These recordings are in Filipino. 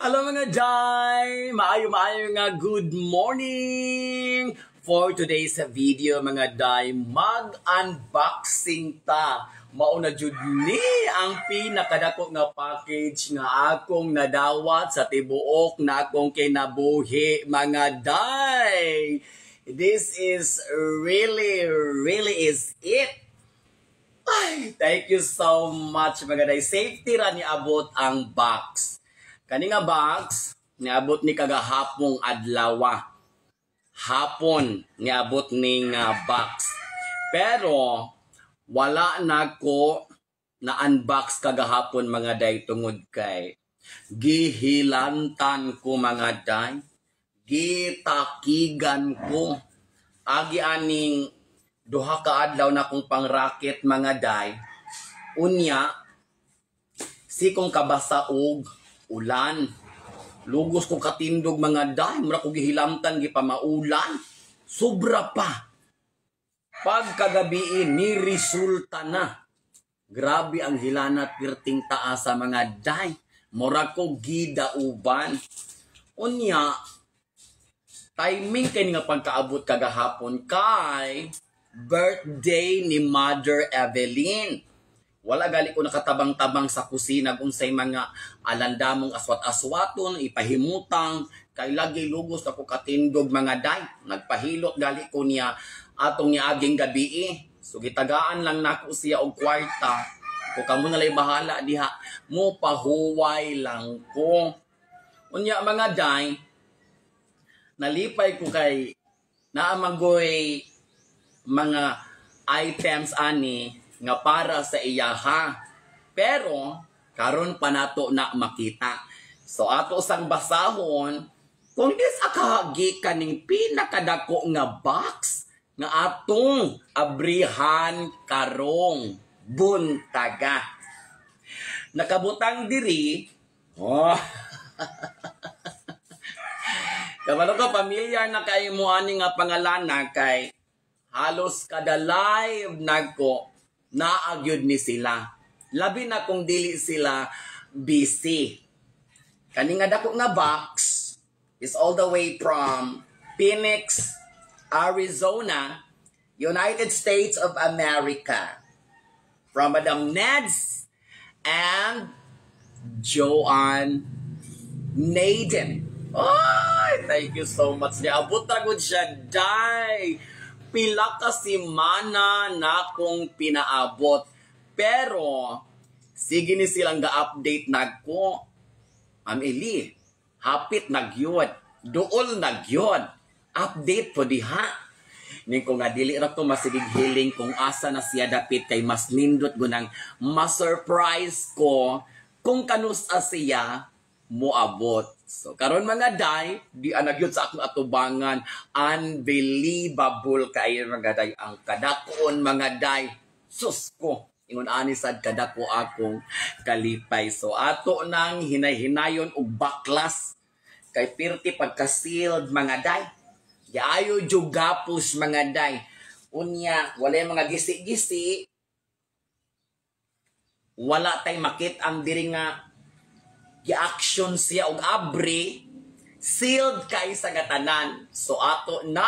Hello mga Jai! Maayo nga good morning! For today's video mga Jai, mag-unboxing ta. Mauna jud ni ang pinakadako nga package nga akong nadawat sa tibuok na akong kinabuhi mga Jai. This is really is it. Ay, thank you so much mga Jai. Safety ra ni abot ang box. Kani nga box, niabot ni kagahapong adlawa. Hapon, niabot ni nga box. Pero, wala na ko na-unbox kagahapon mga day tungod kay. Gihilantan ko mga day. Gitakigan ko. Agi aning duha ka adlaw na kong pang-racket mga day. Unya, sikong kabasaog, ulan. Lugos ko katindog mga day. Mura ko gihilamtan, gipamaulan. Sobra pa. Pagkagabi ni resulta na. Grabe ang hilanat pirting taas sa mga day. Mura ko gidauban. Unya, timing kay nga pagkaabot kagahapon kay birthday ni Mother Evelyn. Wala gali ko nakatabang-tabang sa kusina kung say mga alandamong aswat-aswaton, ipahimutang, kay lagi lugos ako katindog mga day. Nagpahilot gali ko niya atong niaging gabi. So gitagaan lang nako siya og kwarta. Ko kamo na lay bahala diha. Mo pahuway lang ko. Unya mga day, nalipay ko kay naamagoy mga items ani nga para sa iyaha. Pero karon pa nato na makita. So ato sang basahon kung dis akahagi kaning pinakadako nga box nga atong abrihan karong buntaga. Nakabutang diri. Oh. Kabalo ka pamilya na kay mo ani nga pangalana kay halos kada live nagko naagyod ni sila. Labi na kung dili sila busy. Kani nga dako nga box is all the way from Phoenix, Arizona, United States of America. From Madam Neds and Joanne Naden. Ay, thank you so much. Niabot na good siya, day. Pila ka simana na kong pinaabot. Pero, sige ni silang ga-update nagko. Eli, hapit nagyod. Dool nagyod. Update po diha. Ning ko nga dili ra to masigig hiling kung asa na siya dapit kay mas nindot gunang ma-surprise ko kung kanusa siya moabot. So karon mga day, di anagyod sa akong atubangan, unbelievable kayo mga day ang kadakon mga day. Sus ko, ingon ani sad kadako akong kalipay. So ato nang hinay-hinayon og baklas kay pirti pagka-sealed mga day. Yaayo jud gapos mga day. Unya, wala mga gisi-gisi. Wala tay makit ang diri nga gi-action siya og abri, sealed kay sa gatanan. So ato na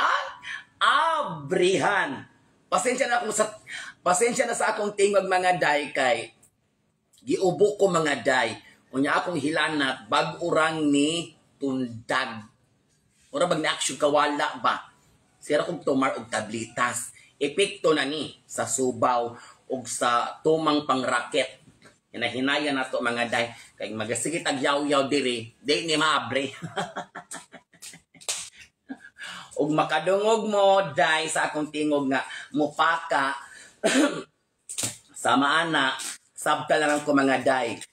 abrihan. Pasensya na sa akong tingog mga day kay giubo ko mga day. Unya akong hilanat bag-urang ni tundag. Ora bag na action kawala ba? Sira kong tumar og tablitas. Epekto na ni sa subaw og sa tumang pangraket. Hinahinaya na to mga day. Kaya magasigit ag yaw-yaw diri. Di ni maabre. Ug makadungog mo day sa akong tingog nga mupaka. Sama ana. Sabta lang ko mga day.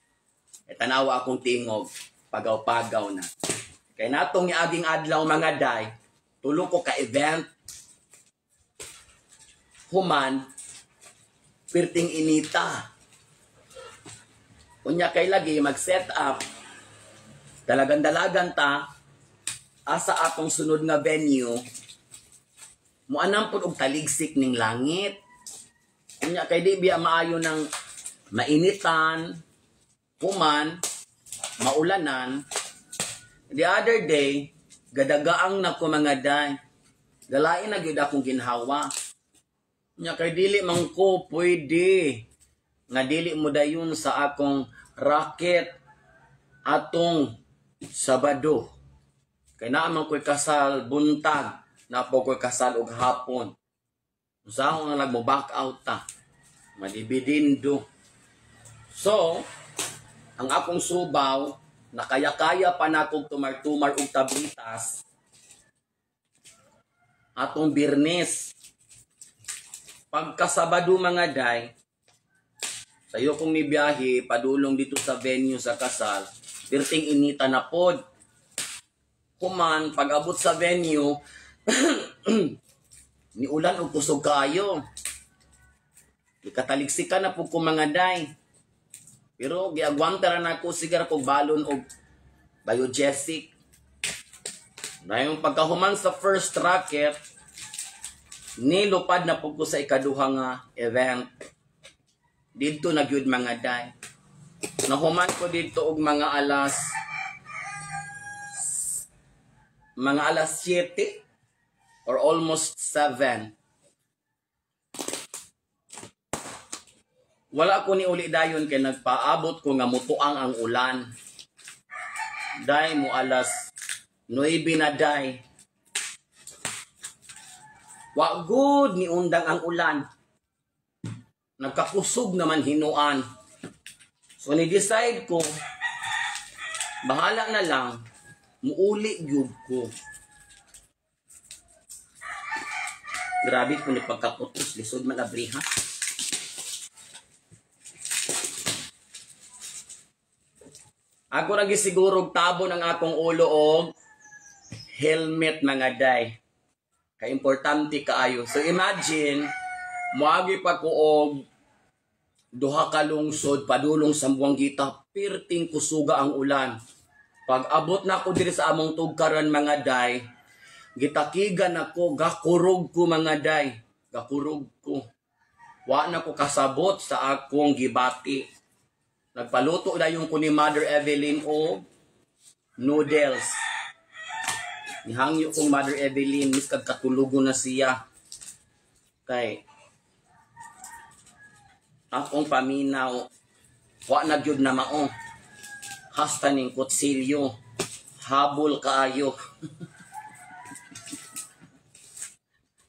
E tanawa akong tingog. Pagaw-pagaw na. Kaya natong ni aging adlaw mga day. Tulo ko ka event. Human. Pirting inita. Unya kay lagi mag-set up. Dalagan-dalagan ta asa atong sunod nga venue. Muanam pud og taligsik ning langit. Unya kay di biya maayo ng mainitan, human, maulanan, The other day, gadagaang na ko mga day. Galain na gyud akong ginhawa. Nya kay dili man ko pwede nga dili mo dayon sa akong racket atong Sabado. Kay naman ko'y kasal buntag, na po ko'y kasal og hapon. Usa ko nga nagmo-back out ta. Madibidindo. So, ang akong subaw, nakaya-kaya pa na akong tumar-tumar og tablitas. Atong Birnes. Pagkasabado mga day, sayo kong nibiyahe, padulong dito sa venue sa kasal, pirting inita na pod. Kuman, pag-abot sa venue, ni ulan o kusog kayo. Ikataliksikan na po ko mga day. Pero giagwantara na ko sigar ko balon o biogesic. Na yung pagkahuman sa first racket, nilupad na po ko sa ikaduha nga event. Dito na gyud mga day. Nahuman ko dito og mga alas 7 or almost 7. Wala ko ni uli dayon kay nagpaabot ko nga mutuang ang ulan. Day mo alas 9 na day. Wa good ni undang ang ulan. Nagkakusog naman hinuan. So ni-decide ko, bahala na lang, muuli gyud ko. Grabe ko ni pagkaputos, lisod man abri ha. Ako lagi siguro tabo ng akong ulo og helmet mga day. Kay importante kaayo. So imagine, muagi pa ko og duha ka lungsod padulong sa Buanguita, pirting kusuga ang ulan. Pag abot na ko diri sa among tugkaran mga day, gitakigan ako, gakurog ko mga day. Gakurog ko. Wa na ko kasabot sa akong gibati. Nagpaluto na yung ko ni Mother Evelyn o noodles. Nihangyo kong Mother Evelyn, miskag katulugo na siya. Kay akong paminaw, wa na gyud na mao. Hasta ning kutsilyo, habol kaayo.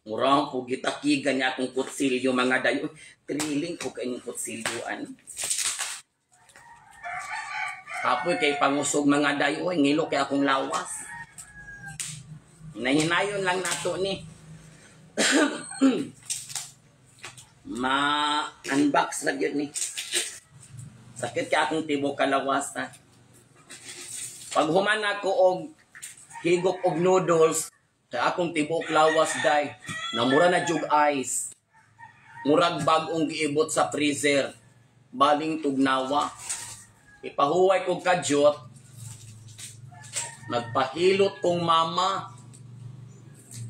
Murang ko gitakigan niya akong kutsilyo mga dayo. Triling ko kay ning kutsilyoan. Kapoy kay pangusog mga dayo, ngilo kay akong lawas. Nahinayon lang nato ni. Ma-unbox na yun ni. Sakit ka akong tibok kalawas ha. Pag human ako og higop og noodles, kay akong tibok lawas day, namura na jug ice. Murag bagong giibot sa freezer. Baling tugnawa. Ipahuway kong kadyot. Nagpahilot kong mama.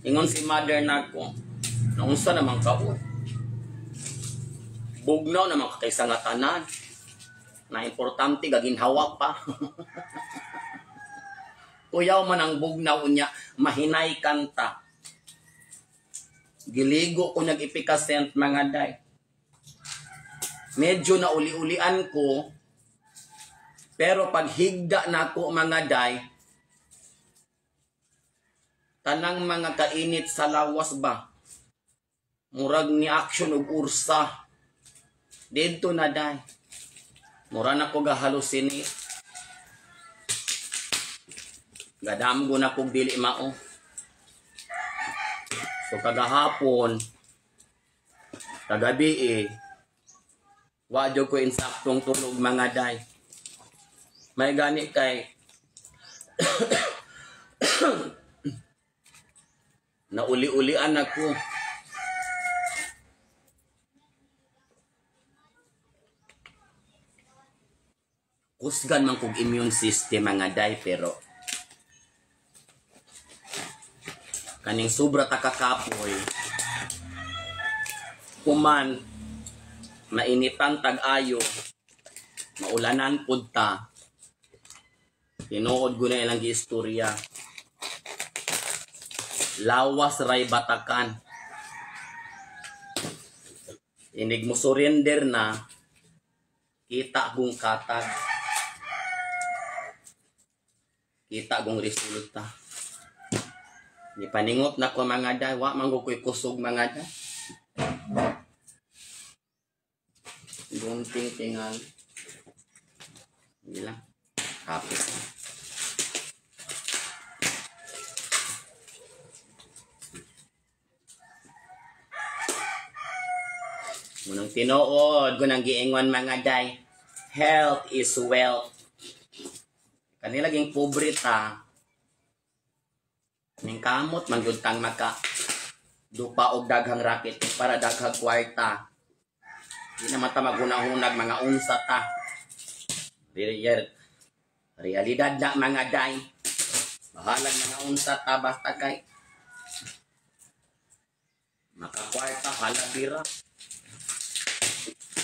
Ingon si mother nako. Naunsa naman ka o? Bugnaw naman ka kaysa nga tanan. Na importante gaginhawa pa. Kuyaw man ang bugnaw niya, mahinay kanta. Giligo ko nag-ipikasent mga day. Medyo na uli-ulian ko. Pero pag higda na ako mga day, tanang mga kainit sa lawas ba? Murag ni action og ursa. Dito na day. Mura na ko gahalusini. Gadamgo na kong dili mao. So kagahapon, kagabi wadyo ko insaktong tulog mga day. May gani kay nauli-ulian ako. Kusgan man kong immune system mga day, pero kaning sobra takakapoy. Kuman, mainitan tag-ayo, maulanan punta. Tinuod ko na ilang istorya. Lawas ray batakan. Inig mo surrender na, kita kong katag. Kita kong resulta. Ipaningot na ko mga day, wa manggukoy kusog mga day. Gunting tingal. Hindi lang. Kapit. Munang tinuod, gunang giingon mga day, health is wealth. Kanila ging pobre ta. Ning kamot manggutang maka dupa og daghang racket para daghang kwarta. Di naman ta magunahunag mga unsa ta. Realidad na mga day. Bahalag mga unsa ta basta kay makakwarta halabira.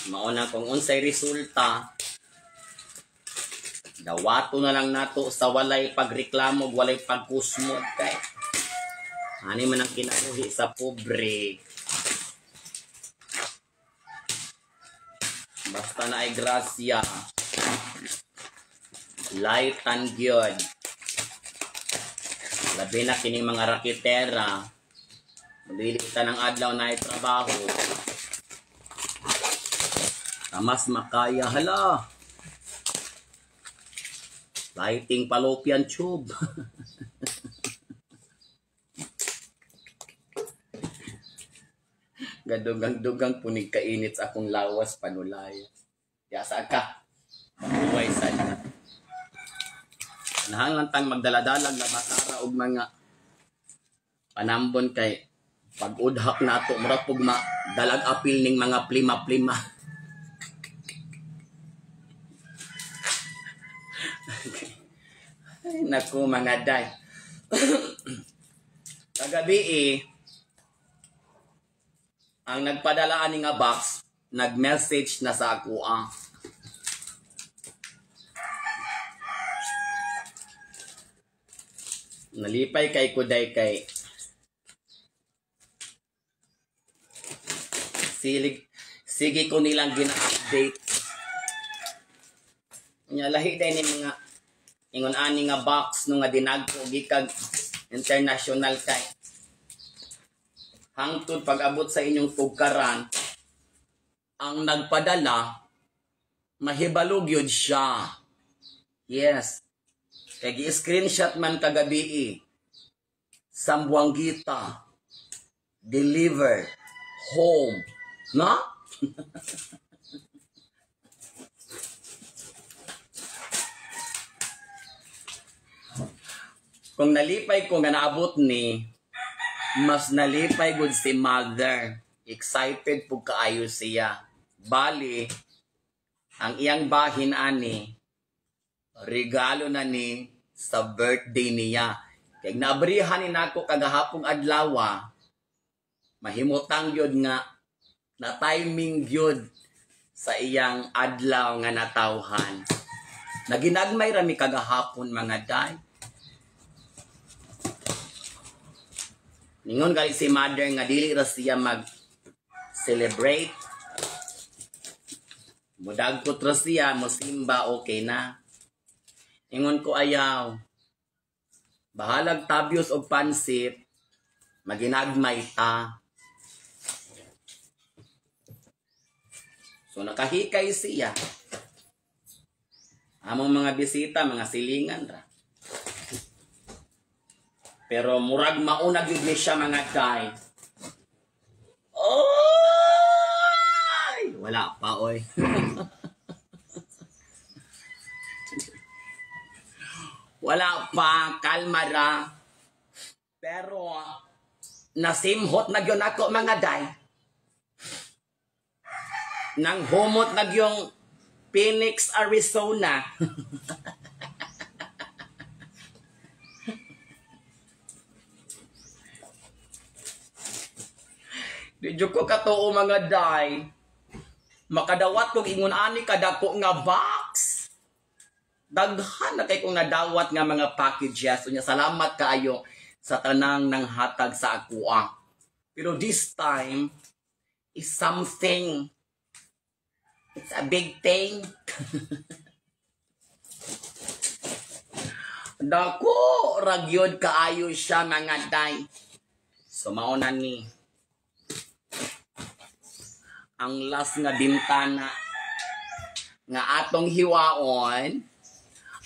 Mauna kung unsay resulta, dawato na lang nato sa walay pagreklamo, walay pagkusmod kay ani man ang kinabuhi sa pobre. Basta na ay grasya, light and good. Labi na kining mga rakitera, madili ka ng adlaw na ay trabaho. Mas makaya, hala. Lighting fallopian tube. Gadugang-dugang punig kainit sa akong lawas panulay. Yasa ka. Mabuhay sa niya. Nahangan tang magdaladalag na batara og mga panambon kay pag-udhak nato mura pug dalag apil ning mga plima-plima. Ay, naku mga day. Kagabi ang nagpadalaan ni nga box, nag-message na sa ako nalipay kay kuday kay sige ko nilang gina-update. Nya lahi day ni mga ingon ani nga box no nga dinagko gikag international kay hangtod pag-abot sa inyong tugkaran ang nagpadala mahibalog yun siya. Yes. Kaya gi-screenshot man kagabi Sambuanguita deliver home. Na? Kung nalipay ko nga naabot ni, mas nalipay gud si mother. Excited po kaayo siya. Bali, ang iyang bahin ani, regalo na ni sa birthday niya. Kaya naabrihan ni nako kagahapong adlaw, mahimutang yun nga, na timing yun sa iyang adlaw nga natawhan. Naginagmay rami kagahapon mga day. Ningon gali si mother nga dili ra siya mag-celebrate. Mudagkot ra siya, mosimba, okay na. Ingon ko ayaw. Bahalag tabyos og pansit, maginagmay ta. So nakahikay siya. Among mga bisita, mga silingan ra. Pero murag maunag yun siya mga day. Oy! Wala pa, oy. Wala pa, kalma ra. Pero nasimhot na yun ako mga day. Nang humot na yung Phoenix, Arizona. Di ko katuo mga day. Makadawat kong ingon ani kadako nga box. Daghan na kay kong nadawat nga mga packages. Unya, salamat kaayo sa tanang nang hatag sa akuha. Pero this time is something. It's a big thing. Dako, ragyod kaayo siya mga day. So mauna ni ang last nga bintana nga atong hiwaon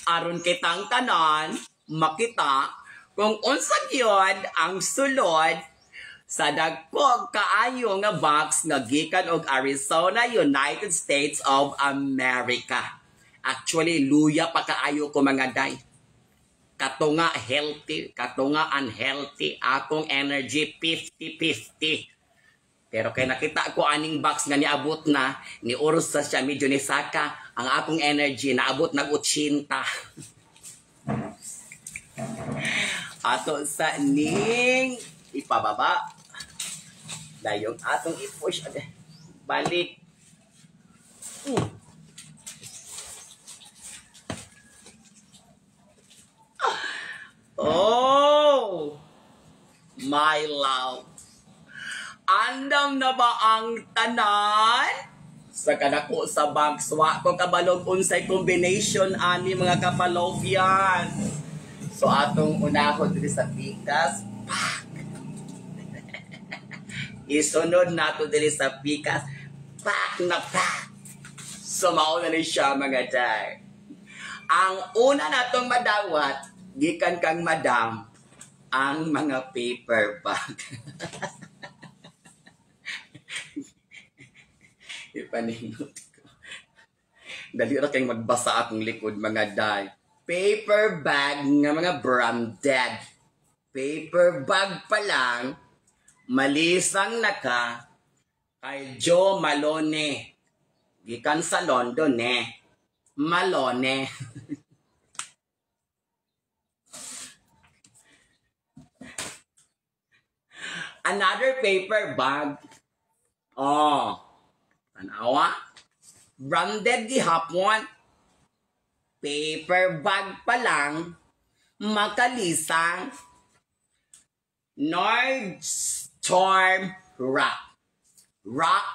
aron kitang tanan makita kung unsa gyud ang sulod sa dagko kaayo nga box nga gikan og Arizona, United States of America. Actually, luya pa kaayo ko mga day. Kato nga healthy, kato nga unhealthy, akong energy 50-50. Pero kay nakita ko aning box nga niabot na, ni oros sa siya, medyo ni saka, ang akong energy naabot nag 80. Ato sa ning ipababa. Dayong atong i-push. Balik. Oh, my love. Andam na ba ang tanan? Sa kadako sa box, wa ko kabalog unsay combination ani mga kapalofian. So atong unahon diri sa pikas, pak. Isunod nato diri sa pikas, pak na pak. So mauna ni siya mga day. Ang una natong madawat, gikan kang madam, ang mga paper bag. Ipaningot ko. Dali ra kayong magbasa akong likod mga day. Paper bag nga mga branded. Paper bag pa lang, malisang naka kay Joe Malone. Gikan sa London Malone. Another paper bag. Oh, tanawa. Branded gihapon. Paper bag pa lang, makalisang. Nordstorm Rock. Rock,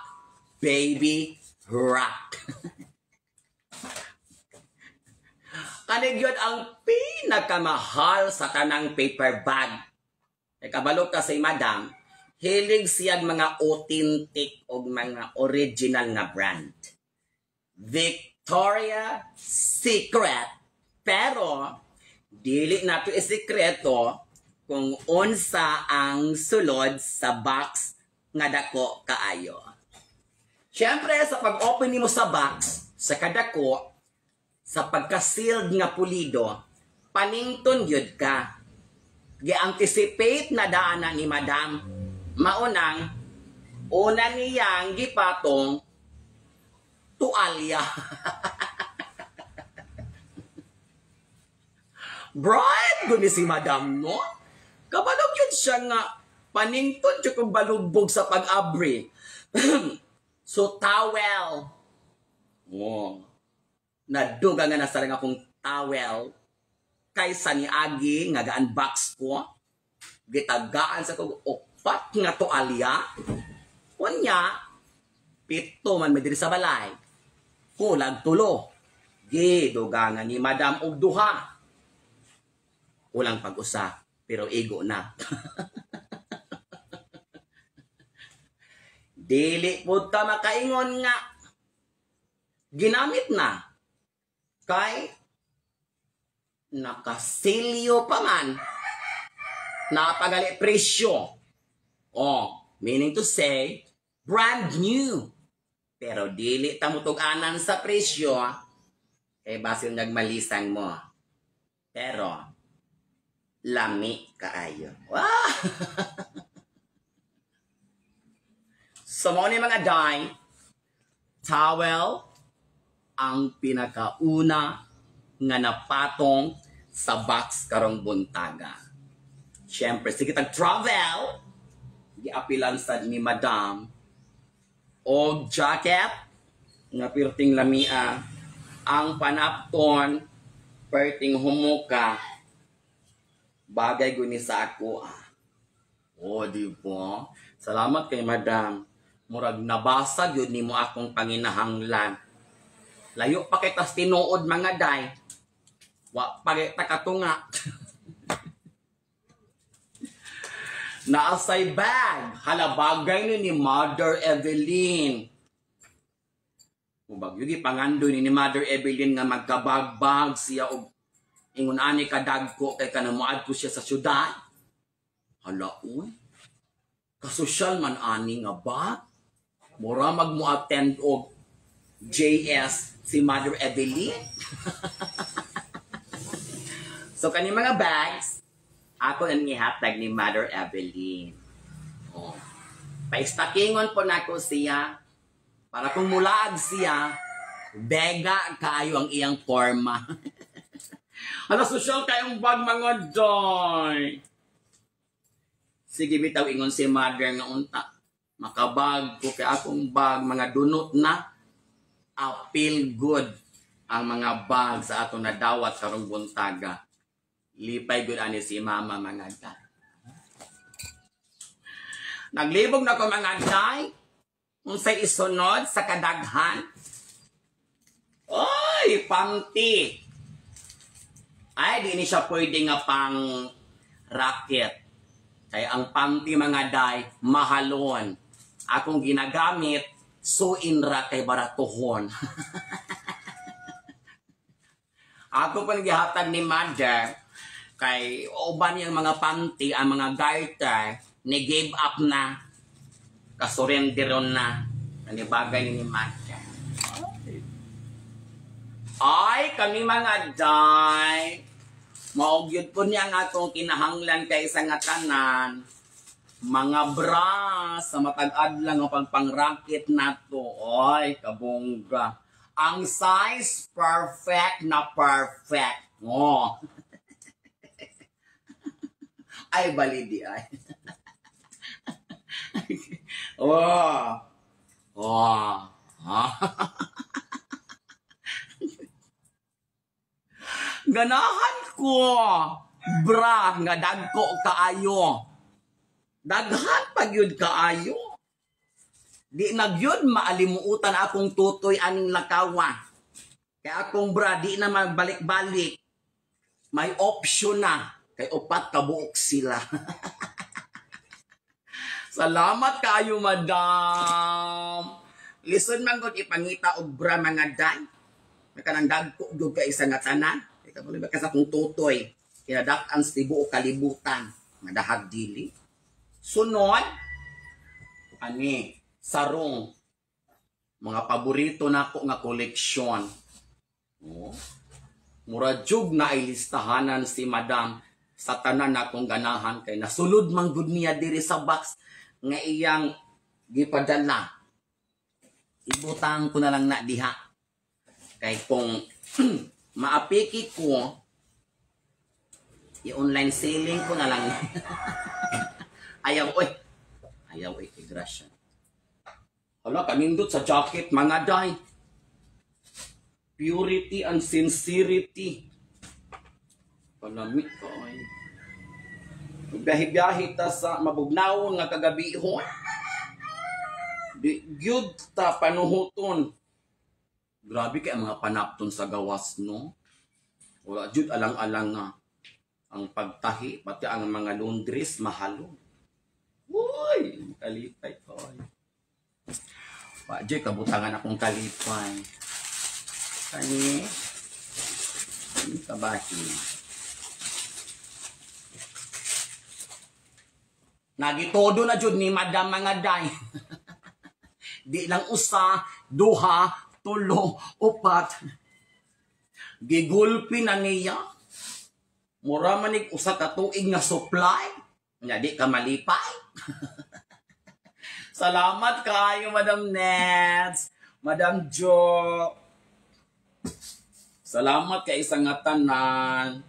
baby, rock. Kanigyon ang pinakamahal sa tanang paper bag. Kabalo ka si madam, hilig siyang mga authentic o mga original nga brand. Victoria's Secret. Pero, dili nato isikreto kung unsa ang sulod sa box nga dako kaayo. Siyempre, sa pag-open nimo sa box, sa kadako, sa pagka-sealed nga pulido, panington yun ka. Gi-anticipate na daanan ni madam. Maunang, una niyang gipatong tualya. Bright, gumi si madam, no? Kabalog yun siya nga, panington siya kung balugbog sa pag-abri. So, towel. Oh. Naduga nga nasarang akong towel kaysa ni Agi nga ga-unbox ko. Gitagaan sa kong upat nga tualya. Unya, pito man mediri sa balay. Kulag tulo. Giduga nga ni madam og duha. Ulang pag-usa, pero igo na. Dili po ta makaingon nga. Ginamit na. Kay nakasilyo pa man. Napagali presyo. Oh, meaning to say, brand new. Pero dili ta mutuganan sa presyo. Kay basil nagmalisang mo. Pero, lami kaayo. Wow! So, mo ni mga day, towel ang pinakauna nga napatong sa box karong buntaga. Siyempre, sige tag-travel, giapilan sa ni madam, o jacket, nga pirting lamia, ang panapton, perting humuka, bagay guni sa ako. O, di ba? Salamat kay madam. Murag nabasag yun ni mo akong panginahanglan. Layo pa kitas tinuod mga day. Wa pa kita katunga. Naasay bag. Halabagay ni Mother Evelyn. Ubag yugi pangandoy ni Mother Evelyn nga magkabagbag siya og ingon ani kadagko kay kanamuad ko siya sa syudad. Hala uy. Kasosyal man ani nga ba? Mura magmo-attend og JS si Mother Evelyn. So kani mga bags, ako ang ihatag ni Mother Evelyn. Oh. Paistakingon po nako siya. Para kung mulaag siya, bega kaayo ang iyang forma. Ano, social kayong bag mga doy. Sige, bitaw ingon si Mother nga unta. Makabag ko kay akong bag, mga dunot na. Feel good ang mga bag sa ato na dawat karong buntaga. Lipay good ani si Mama mga day. Naglibog na ko mga day. Kung sa isunod sa kadaghan. Oy, panty. Ay, di ni siya pwede nga pang racket. Kaya ang panty mga day, mahalon. Akong ginagamit, suinra kay baratuhon. Ako pa naghihatag ni Mother, kay uban yung mga panty, ang mga garter, ni-give up na. Kasurrenderon na. Nanibagay ni Mother. Ay, kami mga day. Maugyod po niya nga itong kinahanglan kay isang tanan. Mga bra sa matag-ad lang ang pagpang-racket na to. Ay, kabongga. Ang size, perfect na perfect. Oh. Ay, balidi ay. Oh. Oh. Ganahan ko. Bra, nga dagko kaayo. Daghan pag yun kaayo. Di nagyud maalimuutan akong tutoy aning lakawa. Kaya akong bra, di na magbalik-balik. May option na. Kay upat kabuok sila. Salamat kayo, madam. Listen man gud ipangita og bra mga day. Kanang dagko gud ka isa nga tanan. Ikaw mo ba sa kung tutoy. Kinadak-an sa tibuok kalibutan. Nga dahag dili. Sunod, ani, sarong. Mga paborito na ko nga koleksyon. Oh. Mura jug na ay listahanan si madam sa tanan akong ganahan kay nasulod man gud niya diri sa box nga iyang gipadala. Ibutang ko na lang na diha. Kay kung maapiki ko, i-online selling ko na lang. Ayaw, oy. Ayaw, oy, grasya. Hala, kanindot sa jacket, mga day. Purity and sincerity. Palamit ko, oy. Biyahe-biyahe ta sa mabugnawon nga kagabihon. Di gyud ta panuhuton. Grabe kay mga panapton sa gawas, no? Wala jud alang-alang nga ang pagtahi, pati ang mga laundries mahalo. Uy, kalipay ko. Wajay kabutangan akong kalipay. Kani kabahi. Nagitodo na jud ni madam mga day. Di lang usa, duha, tulo, upat. Gigulpi na niya. Mura manig usa ka tuig nga supply. Nya di ka malipay. Salamat kayo, Madam Nets, Madam Jo. Salamat kay isang nga tanan.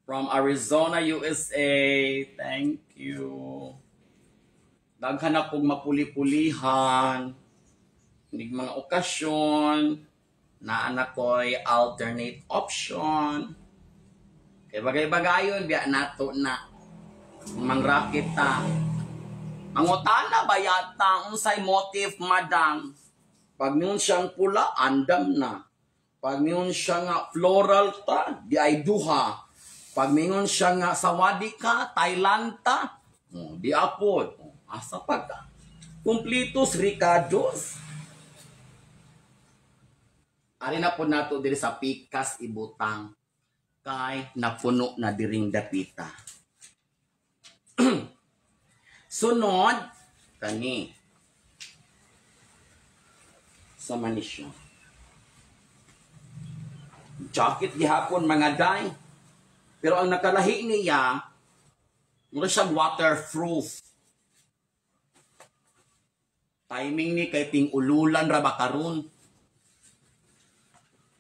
From Arizona, USA. Thank you. Daghan na pong mapuli-pulihan. Hindi mga okasyon. na anak ko'y alternate option. Kaya bagay-bagayon, biya nato na mangrakit ta. Mangutana ba yata unsay motif, madam? Pag niyon siyang pula, andam na. Pag niyon siya nga floral ta, di ay duha. Pag niyon siya nga sawadi ka, Thailand ta, di apod. Asa pa ka? Kumplitos, Ricardos. Ari na po nato diri sa pikas ibutang. Kay napuno na diring dapita. Sunod, kani. Sa manisyo. Jacket gihapon mga day. Pero ang nakalahi niya, mura siyang waterproof. Timing ni kay ting ululan ra ba karon.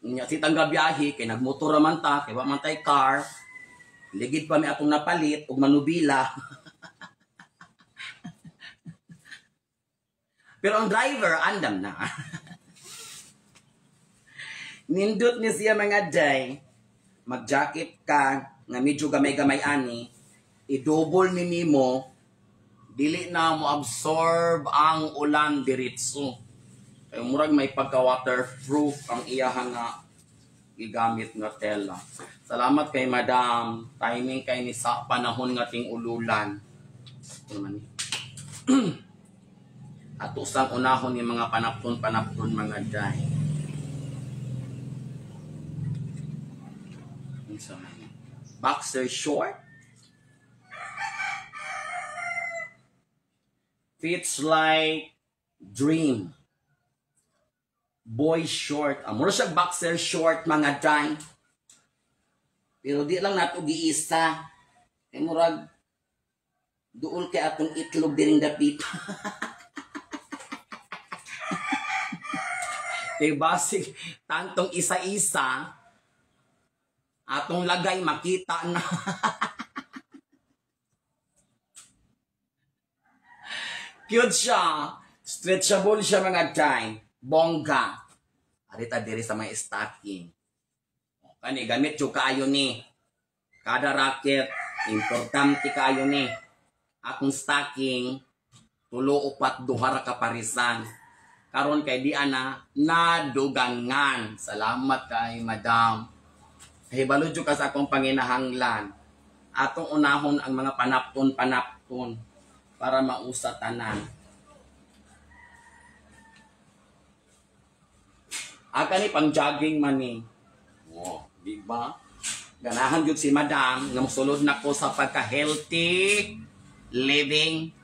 Nya si tangga biyahe kay nagmotor man ta, kay wa man tay car. Ligid pa mi atong napalit og manubila. Pero ang driver andam na. Nindot ni siya mga day, mag-jacket ka nga medyo gamay-gamay ani, i-double ni nimo, dili na mo absorb ang ulan diretso. Kaya murag may pagka-waterproof ang iyahang nga igamit nga tela. Salamat kay madam. Timing kay ni sa panahon nga ting ululan. Ato sang unahon ni mga panapton mga day. Boxer short. Fits like dream. Boy short. Mura siya boxer short mga day. Pero di lang nato giisa. Kay murag duol kay atong itlog diring dapit. Kay basig tantong isa-isa atong lagay makita na. Cute siya. Stretchable siya mga day. Bongga. Arita diri sa mga stocking. Kani gamit jud kaayo ni. Kada racket importante kaayo ni. Akong stocking tulo upat duha ra ka parisan. Karon kay di ana nadugangan. Salamat kay madam. Hibalo jud ka sa akong panginahanglan. Atong unahon ang mga panapton para mausa tanan. Aka ni pang jogging man ni. Oh, di ba? Ganahan jud si madam nga mosulod na ko sa pagka-healthy living.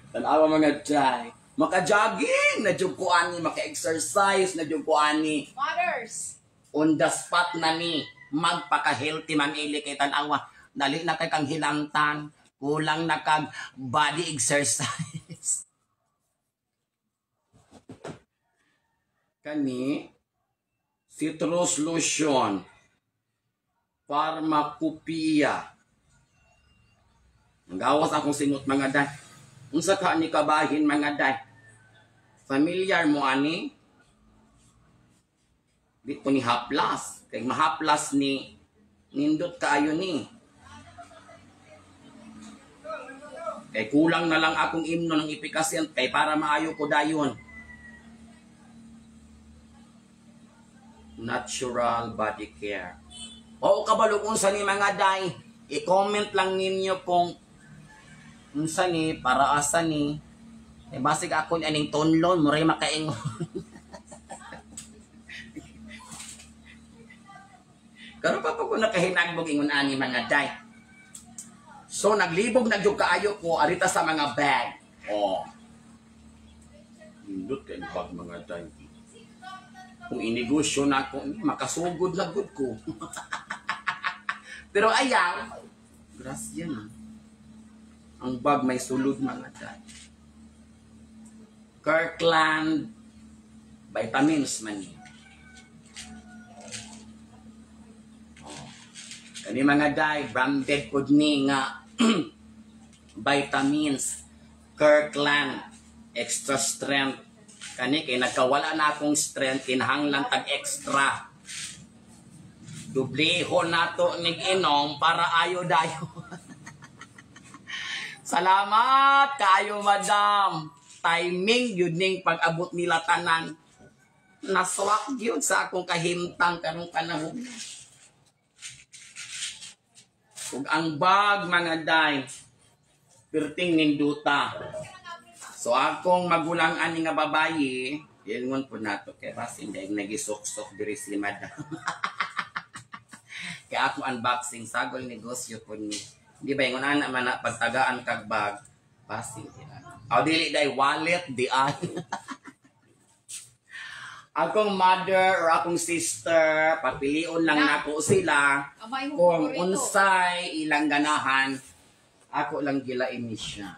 Tanawa mga day. Maka-jogging na jud ko ani, maka-exercise na jud ko ani. Fathers. On the spot na ni magpaka-healthy man ili kay tanawa. Dali na kay kang hilangtan, kulang na kag body exercise. Kani citrus lotion pharmacopoeia. Gawas akong singot mga day. Unsa ka ni kabahin mga day? Familiar mo ani? Dito ni haplas. Kay mahaplas ni nindot kaayo ni. Kay kulang na lang akong imno ng ipikasyan kay para maayo ko dayon. Natural body care. O kabalog unsa ni mga day, i-comment lang ninyo kung unsa ni para asa ni. Eh basig ako ni aning tonlon, muray makaingon. Karon pa ko nakahinagbog ingon ani mga day. So naglibog na jud kaayo ko arita sa mga bag. Oh. Indot kay bag mga day. Kung inegosyo na ako, makasugod na good ko. Pero ayaw, grasya na. Ang bag may sulod mga day. Kirkland vitamins man ni. Oh. Kani mga day, branded pod ni nga vitamins. Kirkland extra strength Kani kay nagkawala na akong strength, kinahanglan tag extra. Dubliho nato nig inom para ayo dayo. Salamat kaayo madam. Timing yun ning pag-abot nila tanan. Naswak yun sa akong kahimtang karong panahon. Ug ang bag mga day, perting ninduta. So akong magulang ani nga babayi, ilngon po nato kay basin dahil nagisok-sok diri si madam. Kaya ako unboxing sagol negosyo po ni. Di ba yung ana man na pagtagaan kag bag, basin sila. O dili day wallet di ay. Akong mother or akong sister, papilion lang nako sila kung unsay ilang ganahan. Ako lang gilain ni siya.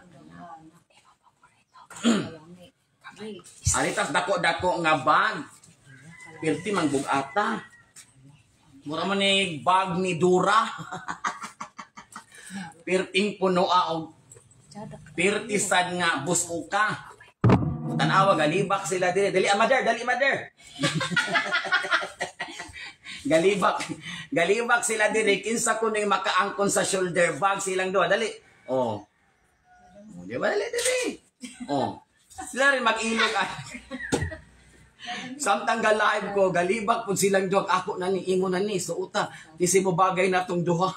Alitas dako-dako nga bag. Pirti man bugata. Mura man ni bag ni Dura. Pirting puno og pirti sad nga busuka. Tanawa galibak sila dire. Dali mother, dali mother. galibak sila dire kinsa ko ning makaangkon sa shoulder bag silang duha. Dali. Oh. Di ba dali dali. Oh. Sila rin mag-ilog. Samtang live ko, galibak po silang duha. Ako na ni, ingo na ni. So uta, kasi mo bagay na tong duha.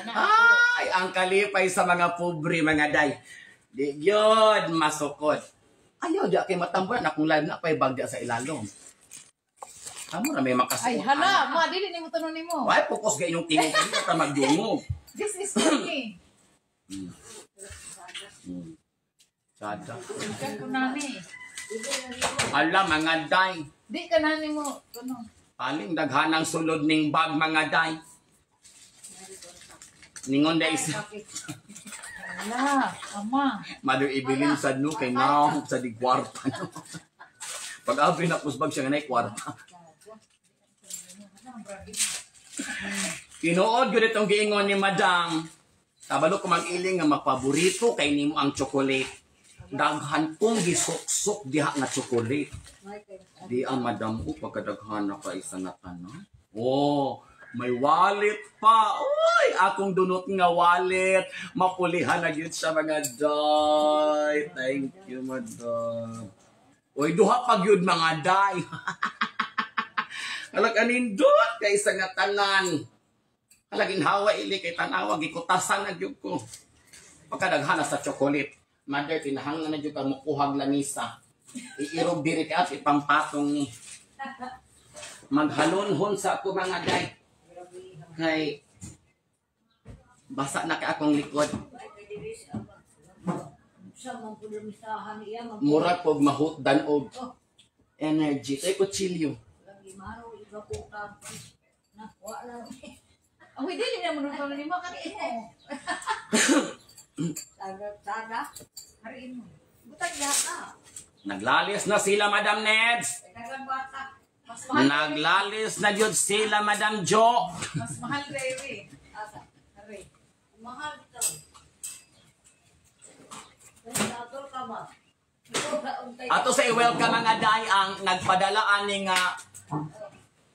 Ay, ang kalipay sa mga pobre, mga day. Di yun, masukod. Ayaw, di kay matambulan. Akong live na pa'y bagya sa ilalong. Amo na may makasuot. Ay, hala, ma, dili ni mo tanong ni mo. Ay, focus kayo yung tingin ko ka magdungog. This is for me. Sada. Ikan ko nani. Alam, mga day. Di ka nani mo. Ano? Aling daghanang sulod ning bag, mga day. Ningon day isa. Hala, ama. Mother Evelyn sa no, kay nga sa di kwarta. Pag abri na pusbag siya nga na kwarta. Tinuod yun itong giingon ni Madam. Kabalo ko mag-iling nga mapaborito kay nimo ang chocolate. Daghan kong gisok-sok diha nga chocolate. Di ang Madam ko pagkadaghan na ka isa nga tanan. Oh, may wallet pa. Uy, akong dunot nga wallet. Mapulihan na yun sa mga day. Thank you, Madam. Uy, duha pag yun mga day. Alag anindot kay isa nga tanan. Alagin hawa ili kay tanawa gikutasan na gyud ko. Pagkadaghan sa chocolate. Mother tinahanglan na gyud ka mukuhag lamisa. Iirog diri ka at ipampatong ni. Maghalonhon sa ako mga day. Kay basa na ka akong likod. Murag pog mahutdan og energy. Tay kutsilyo. Ang hindi niya mo nung tanong ni mo. Kariin mo. Sada. Kariin mo. Butag niya ka. Naglalis na sila, Madam Neds. Naglalis na yun sila, Madam Jo. Mas mahal Ray. Asa? Ray. Mahal ito. Ato sa i-welcome mga day ang nagpadalaan ng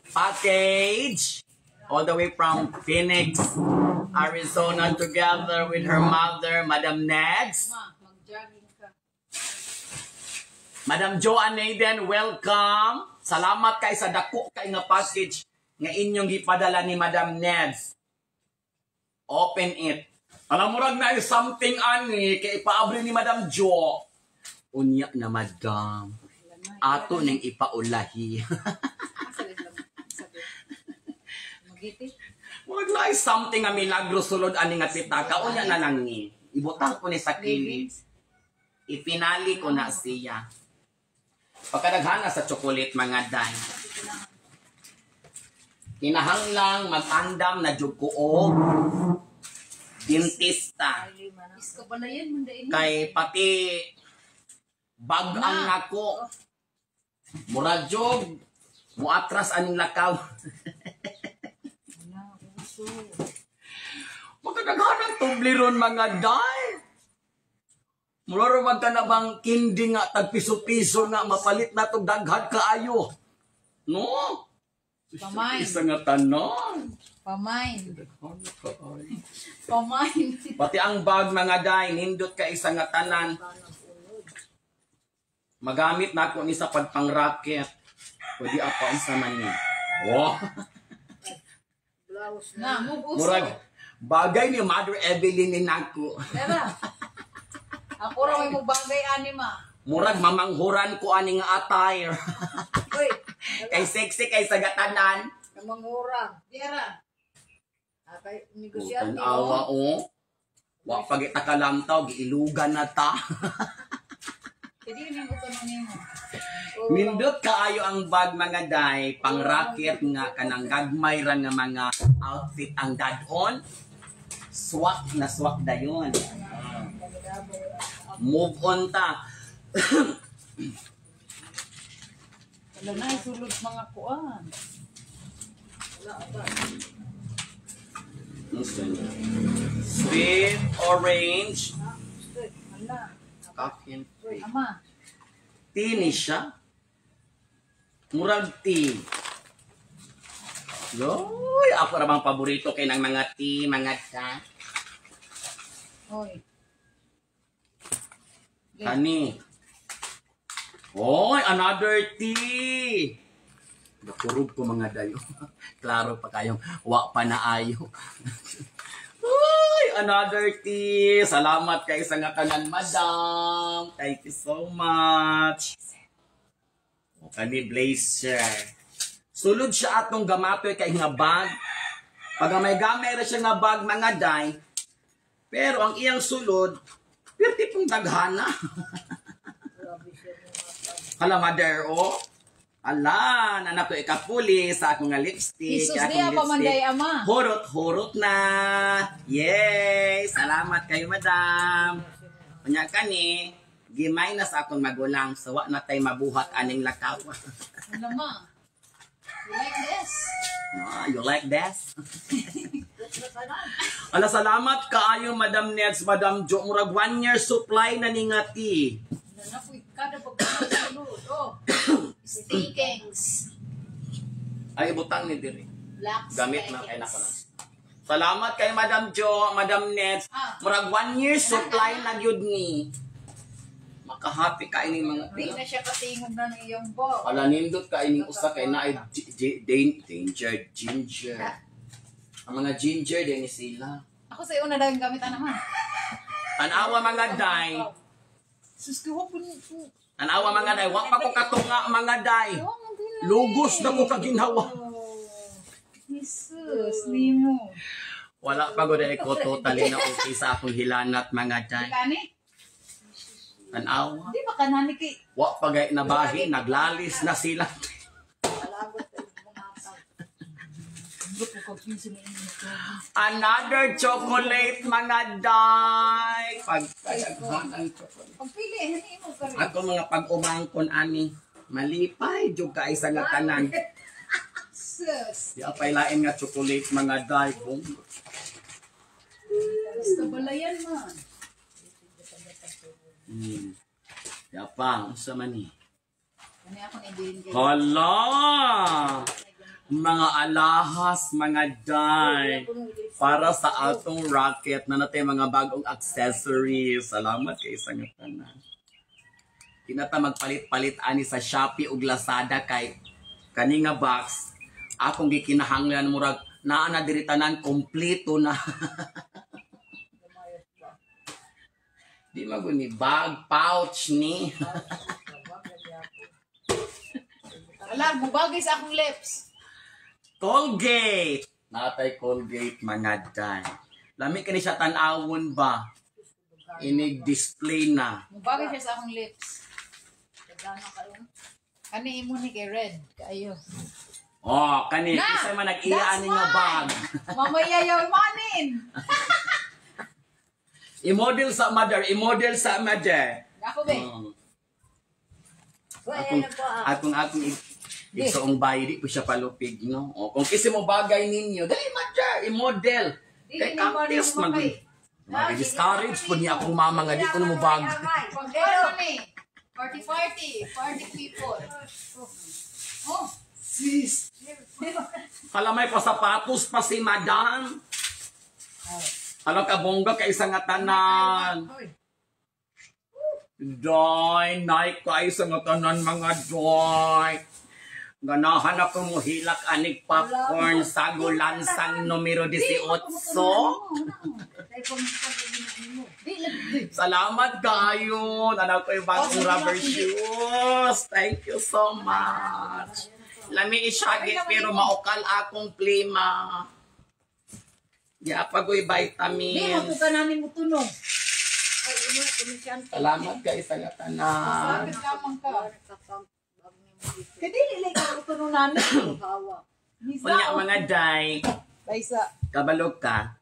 package all the way from Phoenix, Arizona together with her mother, Madam Neds. Ma, mag-jogging ka. Madam Joanne Naden, welcome. Salamat kay sa dako kay nga package nga inyong gipadala ni Madam Neds. Open it. Alam mo rag na something ani kay ipaabri ni Madam Jo. Unya na Madam. Ato ning ipaulahi. Wag na something nga milagro sulod ani nga pitaka. Unya na lang ni. Ibutang ko ni sa kilid. Ipinali ko na siya. Pagkadaghana sa chocolate mga day. Kinahanglang mag-andam na jud ko og dentista. Kay pati bag ang nako. Murag jog muatras aning lakaw. Magkadaghana tubli ron mga day. Murarumag ka na bang kindi nga, tagpiso-piso nga, mapalit na to daghat kaayo. No? Pamain. Isa nga tanan. Pamain. Pamain. Pati ang bag mga day, nindot ka isa nga tanan. Magamit na ako ni sa pagpang-racket. Pwede ako ang sa mani. Wow. Na, muguso. Murag, bagay ni Mother Evelyn ni nako. Dara. Ako raw may mubagay anima. Murag, mamanghuran ko aning attire. Uy. Kay sexy, kay sagatanan. Namangura. Dara. Kay negosyante Tanawa o. Wa pagita ka lang tao, giilugan na ta. Hindi yun yung utanong mo. Nindot kaayo ang bag mga day, pang racket nga kanang gagmay ra nga mga outfit ang dadon. Swak na swak dayon. Move on ta. Wala na isulod mga kuan. Sweet orange. Wala. Coffee. Ama. Tea ni siya. Murag tea. Loy, ako ramang paborito kay ng mga tea, mga ta. Hoy. Kani. Oy, another tea. Nakurog ko mga dayo. Klaro pa kayong wa pa na ayo. Uy, another tea. Salamat kay sa nga kanan, madam. Thank you so much. O, kani blazer. Sulod siya atong gamatoy kay nga bag. Pag may gamay ra siya nga bag mga day. Pero ang iyang sulod, pirti pong daghana. Hala, mother, oh. Ala, nanak ko ikapuli sa akong nga lipstick. Jesus, akong di apa manday ama. Hurot-hurot na. Yay! Salamat kayo, madam. Kunya ka ni, gimay na sa akong magulang. Sawa na tayo mabuhat aning lakaw. Ano ma? You like this? No, you like this? Ala, salamat kaayo, Madam Neds, Madam Jo. Murag 1 year supply na ni nga tea. Nanapoy kada pagkakalod. Oh. Stickings. Ay, butang ni Diri. Black Gamit na kay nako na. Salamat kay Madam Jo, Madam Nets. Murag 1 year supply na gyud ni. Makahappy ka ining mga Hindi na siya katingog na ng iyong bog. Wala nindot ka ining usa kay naay danger ginger. Ang mga ginger din ni sila. Ako sa iyo na daw yung gamitan naman. Tanawa mga day. Sus, ko po. Tanawa mga day. Wa pa ko katunga mga day. Lugos na ko kaginhawa. Jesus, limo. Wala pa gud ko totally na okay sa akong hilanat mga day. Kani? Tanawa. Di ba kanani kay Wa pa gay nabahi, naglalis na sila. Another chocolate mga day. Pagkaghanan chocolate. pagpili, hindi mo ka rin. Ako mga pag-umangkon ani, malipay jud ka isa nga tanan. Sus. Di apay lain nga chocolate mga day kung Basta balayan man. Yapang sa mani. Kani ako na din kay. Hala! Mga alahas, mga day. Para sa atong rocket na natay mga bagong accessories. Salamat kay isang tanan. Kinata magpalit-palit ani sa Shopee ug Lazada kay kani nga box. Akong gikinahanglan murag naa na diri tanan kompleto na. Di maguni bag, pouch ni. Wala, mubagay sa akong lips. Colgate! Natay Colgate mga day. Lami ka ni siya tanawon ba? Inig display na. Mubagay siya sa akong lips. Kani imo ni kay red kayo. Oh, kani Na! isa man nag-iya That's nga bag. Mamaya yaw manin. I-model sa mother, i-model sa mother. Ako be. Akong igsoong bayi, di po siya palupig, no? O, kung kasi mo bagay ninyo, dali mother, i-model. Di Kay ni mo kapis mo kay. Magi-discourage po niya akong mama nga di ko na mo bag. Party people. Oh. Sis. Kalamay pa sapatos pa si madam. Alam ka bongga ka isang nga tanan. Doy, naik ka isang nga tanan mga doy. Ganahan ako mo hilak anig popcorn sa gulansang numero 18. Salamat kayo. Anak ko yung bagong rubber shoes. Thank you so much. Lami isyagit pero maukal akong plima. Di apagoy vitamins. Di, mabuka namin mo tunog. Salamat kayo sa tanan. Bakit lamang ka? Kadi nilay ka tunog namin. Kunya mga day, Paisa. kabalog ka.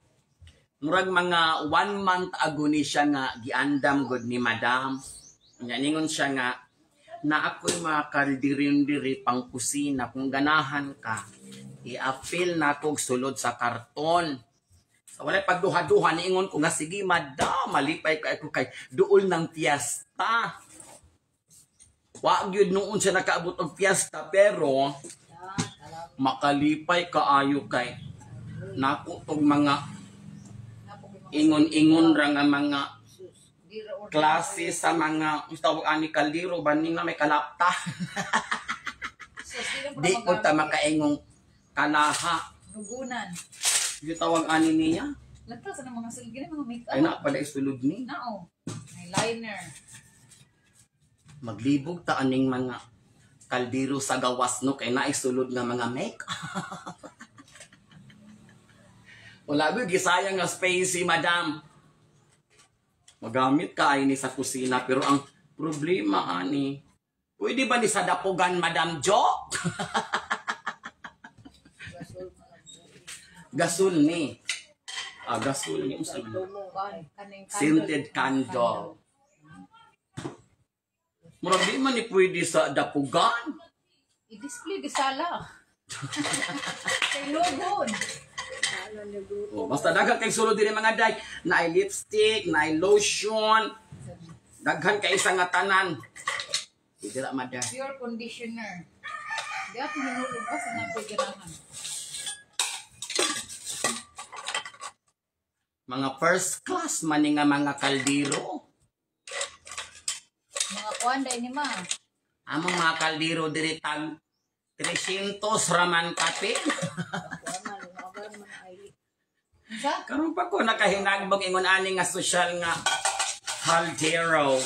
Murag mga 1 month ago ni siya nga giandam god ni madam. Kunya ningon siya nga na ako'y mga kaldirin-diri pang kusina kung ganahan ka. I-appeal na kog sulod sa karton. So, wala pagduha-duha niingon ko nga sige madam, malipay ka ako kay duol ng piyesta. Wa gyud noon siya nakaabot og piyesta pero makalipay kaayo kay nako tog mga ingon-ingon ra nga mga klase sa mga tawag ani kaldero baning na may kalapta. Di ko ta makaingong kalaha. Nugunan. Di tawag ani niya. Latas ng mga sulgin mga make-up. Ay na pala isulod ni. Nao. May liner. Maglibog ta aning mga kaldero sa gawas no kay naisulod nga mga make. Wala gyud gisayang nga space si madam. Magamit ka ay ni sa kusina pero ang problema ani pwede ba ni sa dapugan Madam Jo? Gasol ni. Gasol ni usa man. Scented candle. Murag di man ni pwede sa dapugan. I-display di sala. Kay logon. Oh, basta daghan kay sulod diri mga day, naay lipstick, naay lotion, daghan kay isa nga tanan. Di ra madam. Pure conditioner. Di ako minulog ba sa napagirahan. Mga first class man ni nga mga kaldero. Mga kuanda ni ma. Among mga kaldero diri tag 300 raman kapin. Sa? Karon pa ko nakahinagbog ingon ani nga social nga kaldero.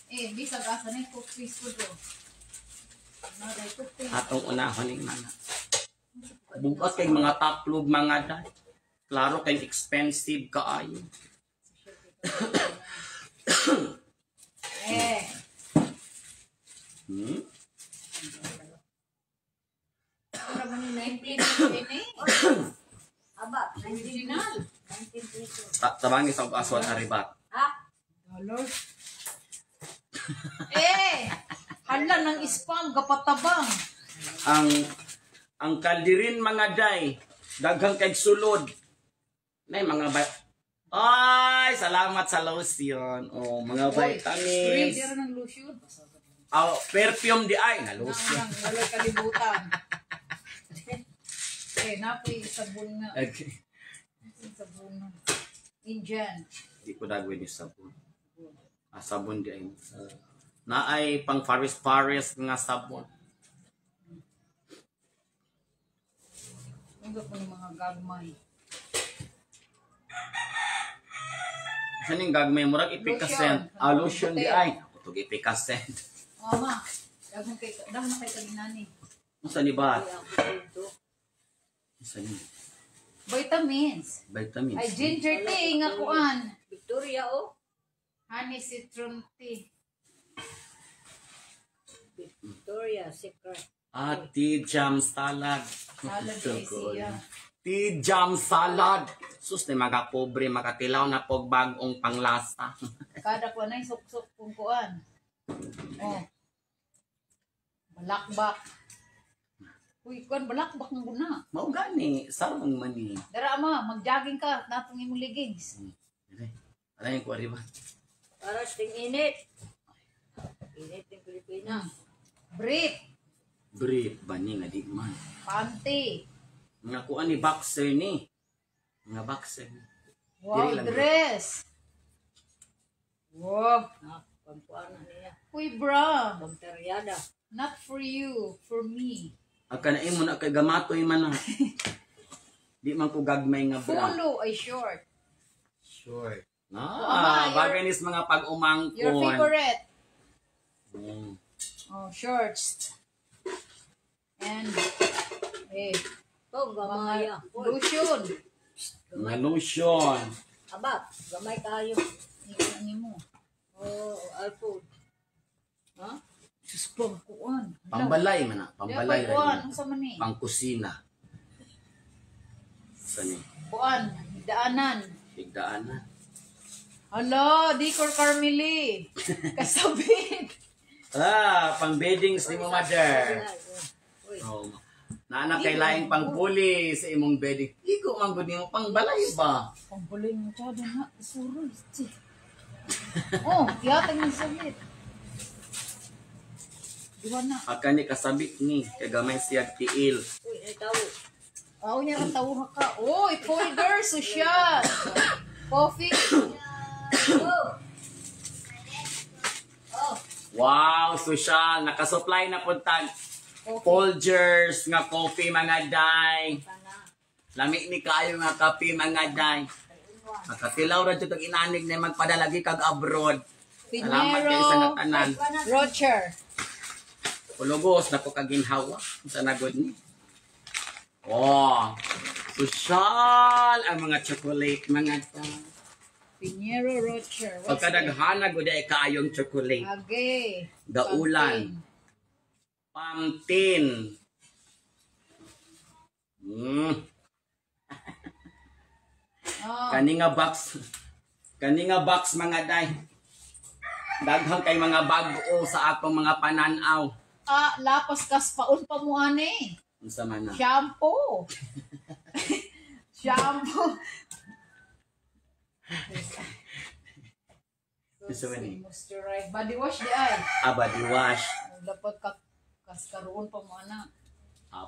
Di sa gasa na yung toothpaste ko do. Naday toothpaste. Atong unahon ning mga. Bukas kay mga taplog mga day. Klaro kay expensive kaayo. Ano ba ni nameplate ni Aba, original. 19 pesos. Tabangi sa aswan aribat. Ha? Dollar. Hala ng spam kapatabang. Ang kaldirin mga day, daghang kay sulod. Nay mga ay, salamat sa lotion. Oh, mga vitamins. Spray ng lotion. Perfume di ay na lotion. Wala kalibutan. Napoy sabon nga. Okay. Sabon nga. Indian. Di ko dagwin yung sabon. Sabon di ay. Naay pang pares-pares nga sabon. Ang po ng mga gagmay. Saan yung gagmay? Murag ipikasent. Lotion di ay. Ako itong ipikasent. Mama, dahil na kay kalinani. Saan ni ba? Saan ni? Vitamins. Vitamins. Ay, ginger tea nga kuan. Victoria, oh. Honey citron tea. Victoria, Secret. Tea jam salad. Salad ay siya. Tea jam salad. Sus ni mga pobre makatilaw na pog bagong panglasa. Kada kuan ay suksok kung kuan. Oh. Balakbak. Uy, kuan balakbak ng guna. Mao gani sarong man ni. Dara ma, mag-jogging ka, natong imong leggings. Ano yung kuwari ba? Para sa init. Init ng Pilipinas. Brief. Brief ba ni nga di man? Panty. Mga kuan ni boxer ni. Mga boxer. Wow, Dili lang, dress. Wow. Pampuana niya. Uy, bra. Pamperyada. Not for you, for me. Aka na imo na kay gamatoy man na. Di man ko gagmay nga bra. Polo ay short. Sure. Ama, Bagay nis mga pag-umangkon. Your favorite. Mm. Oh, shorts. And, Oh, gamaya. lotion. Mga lotion. Aba, gamay kayo. Ikaw mo. Oh, alfood. Ha? Diyos po, kuwan. Pambalay man na. Pambalay Kuwan, rin. ang sama ni. Pangkusina. Sani? Kuwan, daanan. Higdaan na. Hala, Dicor Carmeli. Kasabit. Pang beddings ni mo mother. Uy, Oh. Naanak kay laing pangpuli sa imong bedding. Iko man gud nimo pangbalay ba? Pambuling mo siya doon na. Isuro. Oh, tiyatag ng sabit. Diwa na. Aka ni kasabit ni kay gamay siya tiil. uy, ay tao. Aw niya ang tawha ka. Uy, folder, social. Coffee. Oh! Oh! Wow, social nakasupply na pud tag Coffee. Folgers nga coffee mga day. Sana. Lami ni kayo nga kape mga day. Nakatilaw ra jud og inanig na magpadalagi kag abroad. Salamat kay isa nga Pinero. tanan. Rocher. Ulugos na ko kaginhawa sa nagod ni. Oh, social ang mga chocolate mga day. Pinero Rocher. What's Pagkadaghana gud ay kaayong chocolate. Age. Daulan. Pamtin. Mm. Oh, Kani nga box mga day. Daghang kay mga bag-o sa akong mga pananaw. lapas kas paun pa mo ani. Unsa man na? Shampoo. Shampoo. Gusto mo ni? Moisturize. Body wash di ay. Body wash. Dapat kaskaroon pa mo ana.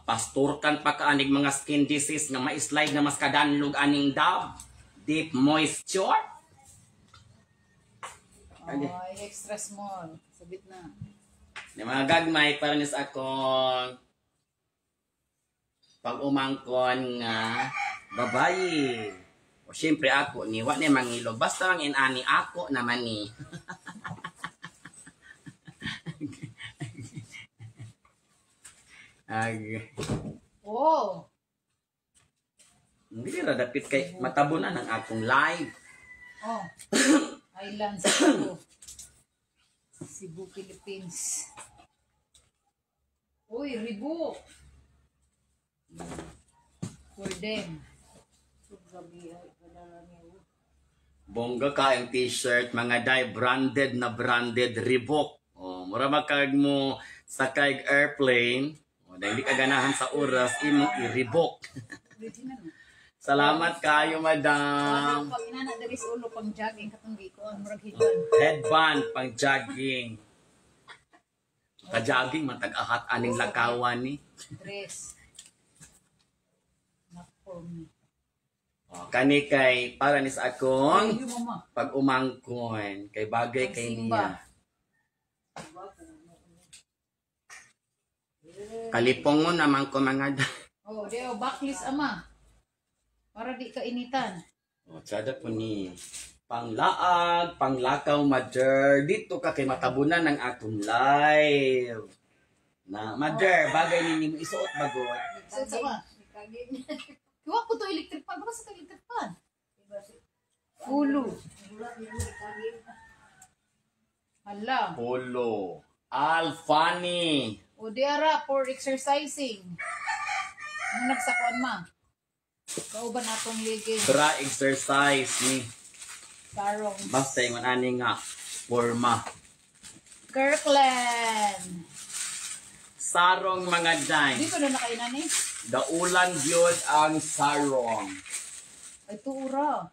Pasturkan pa kaanig mga skin disease nga ma-slide na mas kadanlog aning Dove Deep Moisture. Agi. Ay, extra small. Sabit na. Ni mga gagmay para nis akong pag umangkon nga babayi. O syempre ako ni wa ni mangilo basta lang inani ako naman ni. Oh. Hindi ra dapit kay matabunan ang akong live. Oh. Island Cebu. Cebu, Philippines. Uy, Reebok. For them. Bongga ka ang t-shirt mga day branded na branded Reebok. Oh, mura magkag mo sa kay airplane. Oh, dahil di ka ganahan sa oras imo i-Reebok. Salamat kayo madam. Pag inana dari sa ulo pang jogging katong di ko ang murag hidan. Headband pang jogging. Ka-jogging matag-ahat aning lakawan ni. Dress. Not for me. Oh, kani kay para ni sa akong Ay, mama. pag umangkon kay bagay kay niya. Kalipong mo naman ko mga day. Oh, deo backlist ama. Para di ka initan. O, tsada po ni panglaag, panglakaw, mother. Dito ka kay matabunan ng atong live. Na, mother, bagay ni mo isuot bagot. Sa ba? Kuha ko to electric fan. Baka sa electric fan. Ulo. Hala. Polo. Alfani. O diara for exercising. Ano nagsakuan ma? Kauban atong ligid. Bra exercise ni. Sarong. Basta yung ani nga. Forma. Kirkland. Sarong mga day. Dito na nakainan eh. Daulan yun ang sarong. Ay tuura.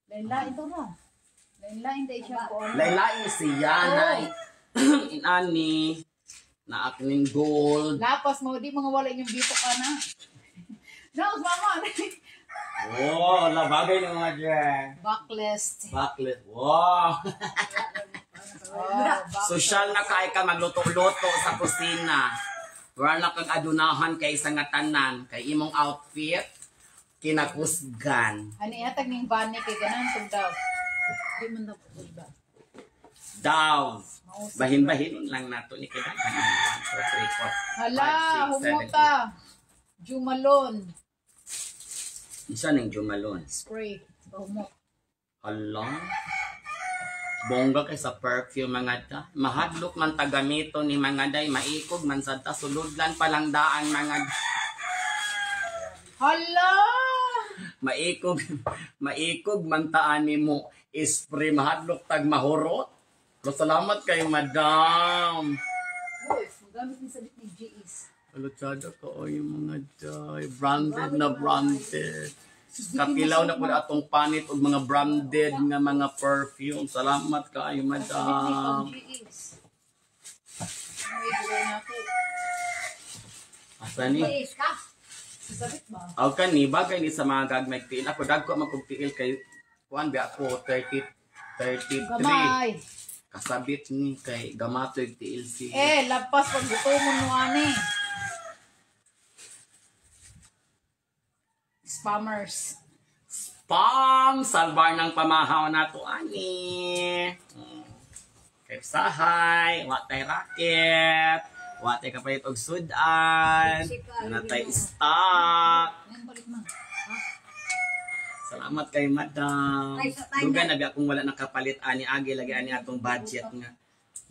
Lain-lain to na. Lain-lain tayo siya ko. Lain-lain siya na inani na aking gold. Lapas mo, di mga wala yung bito ka na. No, mama. Wow, labagay ng mga dyan. Backlist. Backlit. Wow. Oh, Social na kay ka magluto-luto sa kusina. Wala na kang adunahan kay isang tanan. Kay imong outfit, kinakusgan. Ano yatag ng bani kay ganan tong daw. Di man daw po ba? Daw. Bahin-bahin lang nato ni kita. 1, 2, 3, 4. Hala, humuta. Jumalon. Isa ng jumalon. Spray. Humot. Hala. Bongga kay sa perfume mga da. Mahadlok man tagamito ni mga day. Maikog man sa ta. Suludlan palang daan mga da. Hala! Maikog man taan ni mo. Spray mahadlok tag mahurot. Pero salamat kayo madam. Uy, magamit ni sabit ni GS. Alutsada ko yung mga day. Branded na branded. Kapilaw na po atong panit o mga branded nga mga perfume. Salamat kayo madam. GS. Ay, gawin nato. Asa ni? Please ka. Sabit ba? Aw kani bagay ni sa mga gagmay tiil. Ako dagko magkugtiil kay kuan bi ako 33. Gamay. Kasabit ni kay gamatoy tiil si. Lapas pag gusto mo no ani. Spammers. Spam! Salbar ng pamahaw na to, ani. Kay sahay, watay racket, watay kapalit og sudan, natay stock. Ngayon balik mo. Salamat kay madam. Dugan na bi akong wala nakapalit ani agi lagi ani atong budget nga.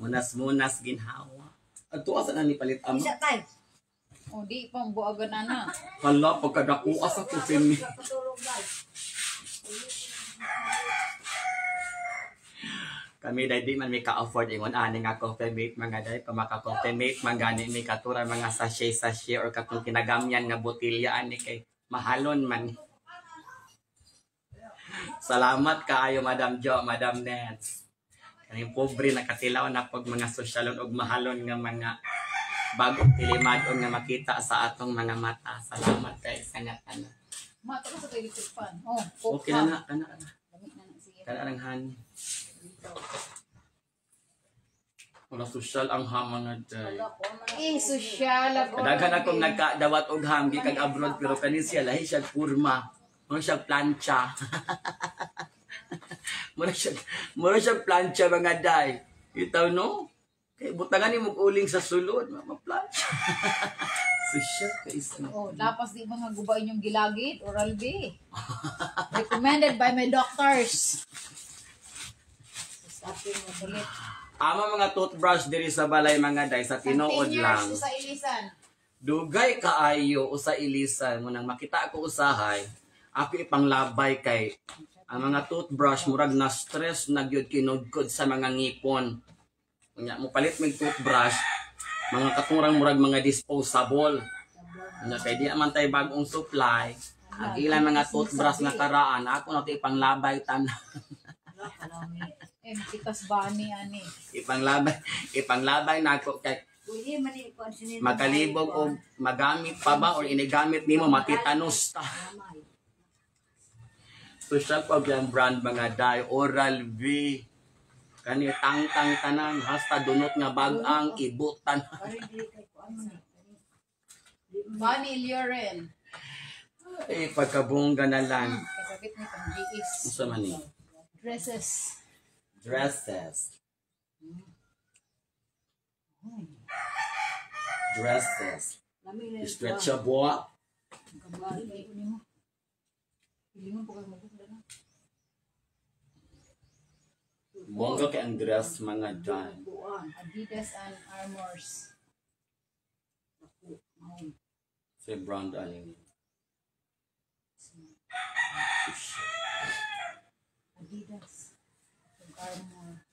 Munas-munas ginhawa. Adto asa na ni palit amo? Isa tayo. O di pang buagan na. Hala pagkadako asa ko pini. Patulog guys. Kami dahil di man may ka-afford ingon ani nga coffee mate mga dahil pa maka-coffee mate man gani may katura mga sachet or katong kinagamyan nga botilya ani kay mahalon man. Salamat kaayo Madam Jo, Madam Nets. Kaning pobre nakatilaw na pag mga sosyalon og mahalon nga mga bagong tilimadon nga makita sa atong mga mata. Salamat kay sangat ana. Mato ko sa electric fan. Oh, Okay na kana. Damit na sige. Kana lang hani. Wala sosyal ang hamang nga day. Sosyal ako. Kadaghan akong nagkadawat og hamgi kag abroad pero kani siya lahi siya kurma. Mura siya plancha. mura siya plancha mga day. Itaw no? Kay butangan ni mo uling sa sulod, ma-plancha. Sosyal ka isa. Oh, lapas di mga gubay yung gilagid, Oral B. Recommended by my doctors. Starting mo ulit. Ama mga toothbrush diri sa balay mga day sa tinuod lang. Sa ilisan. Dugay kaayo usa ilisan mo nang makita ako usahay. Ako ipanglabay kay ang mga toothbrush murag na stress na gyud kinudkod sa mga ngipon. Unya mo palit mig toothbrush mga katurang murag mga disposable. Unya kay di man tay bag-ong supply. Ang ilang mga toothbrush na karaan ako na ipanglabay tanan. Tikas bani ani. Ipanglabay na ako kay Uy, mali ko sinin. makalibog o magamit pa ba or inigamit nimo matitanos ta. Social pag yung brand mga day Oral B. Kani tangtang tanan hasta dunot nga bagang ibutan. Bani Luren. Eh pagkabungga na lang. Kasabit ni pang GS. Unsa man ni? Dresses. Dresses. Dresses. Stretchable. Pilingon po kayo magbuka na. Bongga kay ang dress mga day. Adidas and Armours. Say brand ani. Adidas and Armour.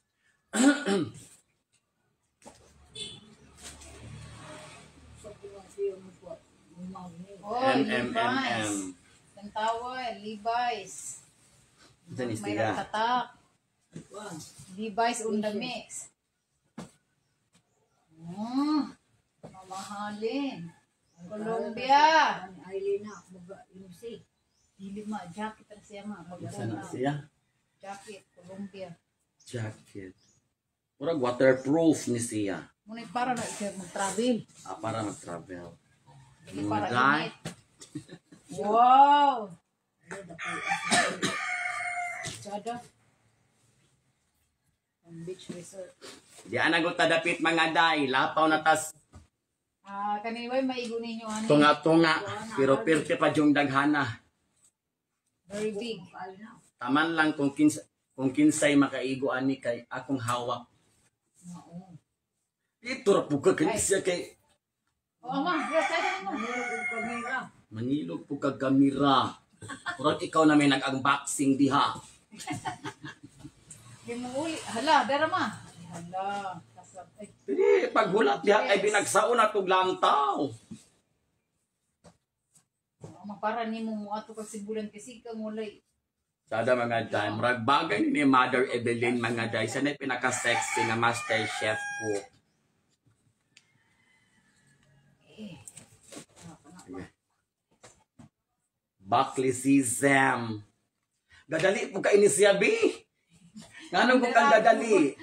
Oh, Levi's. MMMM. Tawad, Levi's. Diyan is May siya. nagtatak. Levi's on the mix. Mamahalin. Colombia. Ailina, mga MC. Dili ma, jacket na siya ma. Saan na siya? Jacket, Colombia. Jacket. Murag waterproof ni siya. Muna para na siya mag-travel. Para mag-travel. Dili para Dai. init. Wow! Jada. Ang beach resort. Di anagot tadapit mga day. Lapaw na tas Kaniway, maigo ninyo ano. tunga-tunga. Pero pirte pa yung daghana. Very big. Taman lang kung kinsay makaigo ani kay akong hawak. Oo. Ito po ka siya kay Oo, ma. Yes, I don't know. manilog po ka kamera. Murag ikaw na may nag-unboxing diha. Di mo uli. Hala, dara ma. Hala. Kasap. Ay, Pero paghulat diha ay binagsaon na tog lantaw. para ni mo ato kag sibulan kasi kang walay. Sada mga day, murag bagay ni Mother Evelyn mga day. Siya na pinaka-sexy na master chef cook. Baklisism. Gadali po ka inisya, B. Nganong ko kang gadali?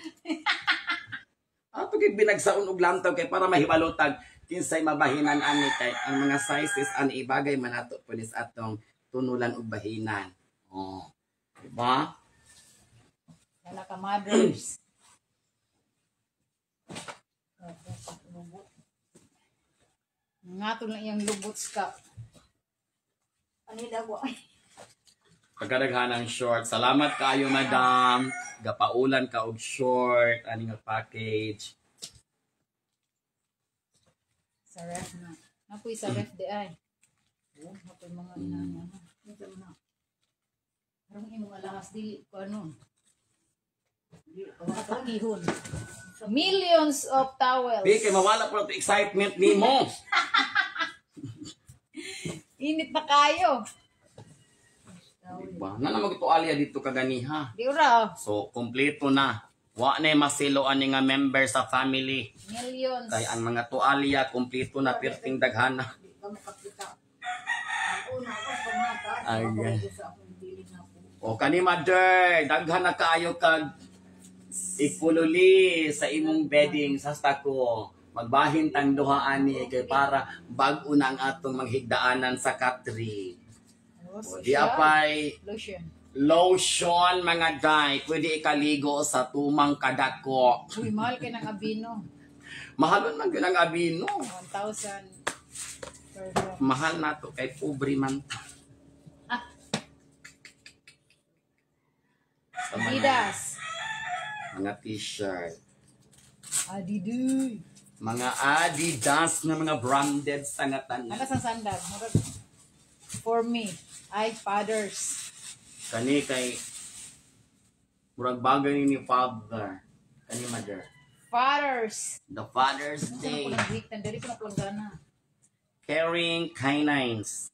Ato kay binagsaon og lantaw kay para mahibalotag kinsay mabahinan ani kay ang mga sizes ani ibagay man ato punis atong tunulan og bahinan. Oh. Diba? Wala ka mothers. Ngato lang yung lubots ka. Ano daw? Pagkadaghanang short. Salamat kaayo, madam. Gapaulan ka og short ani nga package. Sa ref na. Napoy sa ref di ay. Oh, napoy mga inana. Ito na. Parang imong alahas dili ko ano. Kapagihon. Millions of towels. Di kay mawala po to excitement nimo. Init na kayo. Diba? Na naman ito alya dito kaganiha. Di ura. So, kompleto na. Wa na masiloan ni nga member sa family. Millions. Kay ang mga tualya, kompleto na, pirting daghana. Di ka makapita. Ang una ko sa mata, Ay, ako yeah. sa akong bilin na po. O kani mother, daghan na kaayo kag ipululi sa imong bedding sa ko. Magbahin tang duha ani kay para bag-o na ang atong manghigdaanan sa Katri. O di apay Lotion. lotion mga day, pwede ikaligo sa tumang kadako. Uy, mahal ka ng abino. Mahalon man gyud ang abino. 1,000 per box. Mahal na to kay pobre man. Sa mga, Adidas. mga t-shirt. Adidu. Mga Adidas na mga branded sa ngatan. Ano sa sandal? For me. Ay, fathers. Kani kay murag bagay ni father. Kani mother. Fathers. The Father's Ano Day. ko nag-week? Nandali ko na planggana. Caring canines.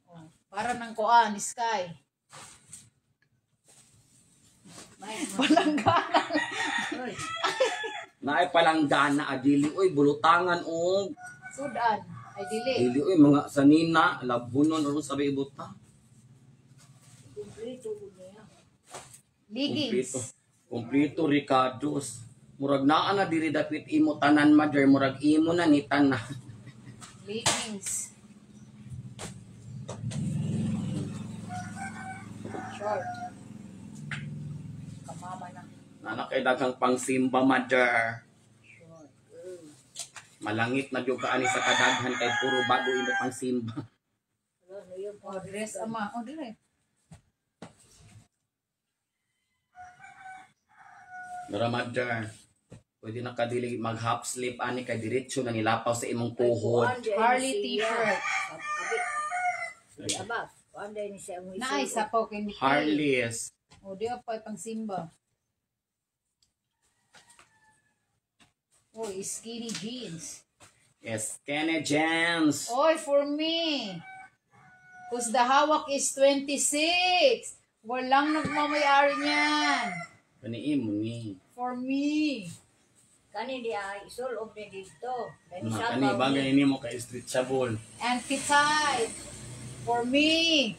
Oh, para ng koan, sky. Palanggana. Naay palang gana adili oy bulutangan og Sudan. Ay, dili. dili oy mga sanina labunon ron sa ibuta. Kumplito ko niya. Leggings. Kompleto Ricardos. Murag naa na diri dapit imo tanan mother, murag imo na ni tanan. Leggings. Short. Kamama na. Nana kay daghang pangsimba mother. Short. Malangit na jud kaani sa kadaghan kay puro bago imo pangsimba. Ano yun po? Oh, dress ama. Oh, dire. Mura mother. Pwede na kadili mag half sleep ani kay diretso na nilapaw sa imong tuhod. Harley t-shirt. Di abab. Kuan din siya mo Naay, sapaw kay Nikki. Harleys. O, di pa pang simba. Oh, skinny jeans. Skinny jeans. Oy, for me. Cause the hawak is 26. Walang nagmamayari niyan. Kaniimo ni. For me. Kani di ay isulob ni dito. Kani sa Kani bagay nimo ka stretchable. And kitay. For me.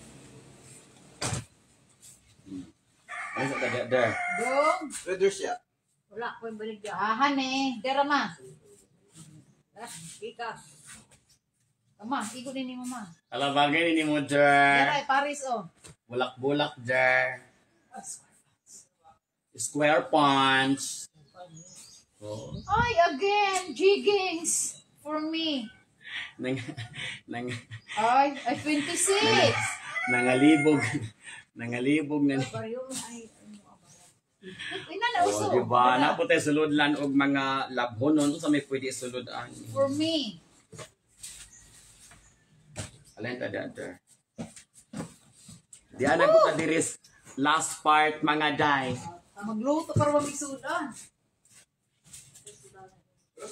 Ay sa kada der. Dong. Leather siya. wala ko yung balik diya. Ahan eh. Dera ma. Ika. Ama, igo din ni mama. Ala bagay nimo der. Dera eh, Paris oh. Bulak-bulak der. Square punch. Oh. Ay, again. Jiggings. For me. Nang nang Ay, 26. nangalibog. Nangalibog na. Baryo ay Ina na uso. Oh, diba? Napo tayo sulodlan og mga labhonon sa may pwede suludan. For me. Alin ta der. Di ana ko ka diris last part mga day. Magluto para mamisudan.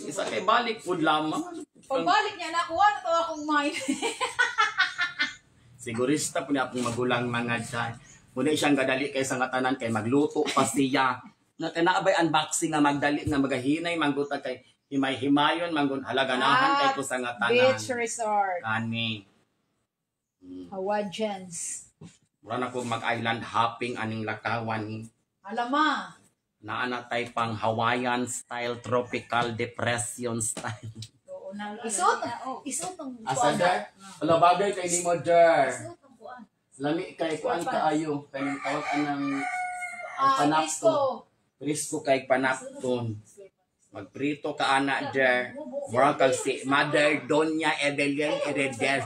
Isa kay balik pud lamang. Pagbalik niya, nakuha na to akong mind. Sigurista po niya akong magulang mga day. Muna siyang gadali kay sa ngatanan kay magluto pa siya. Na kinaabay unboxing nga magdali nga magahinay manggutag kay himay-himayon manggun halaganahan kay ko sa ngatanan. Beach Resort. Kani. Hawaiians. Mura na ko mag-island hopping aning lakawan. Alama. Naanatay pang Hawaiian style tropical depression style. Isuot ang Asa der? Wala bagay kay ni mo der. Isuot ang kuan. Lami kay kuan kaayo kay tawag anang Ah, panapton. Cristo. Prisko kay panapton. Magprito ka ana der. Mura kag si Mother Doña Evelyn Heredia.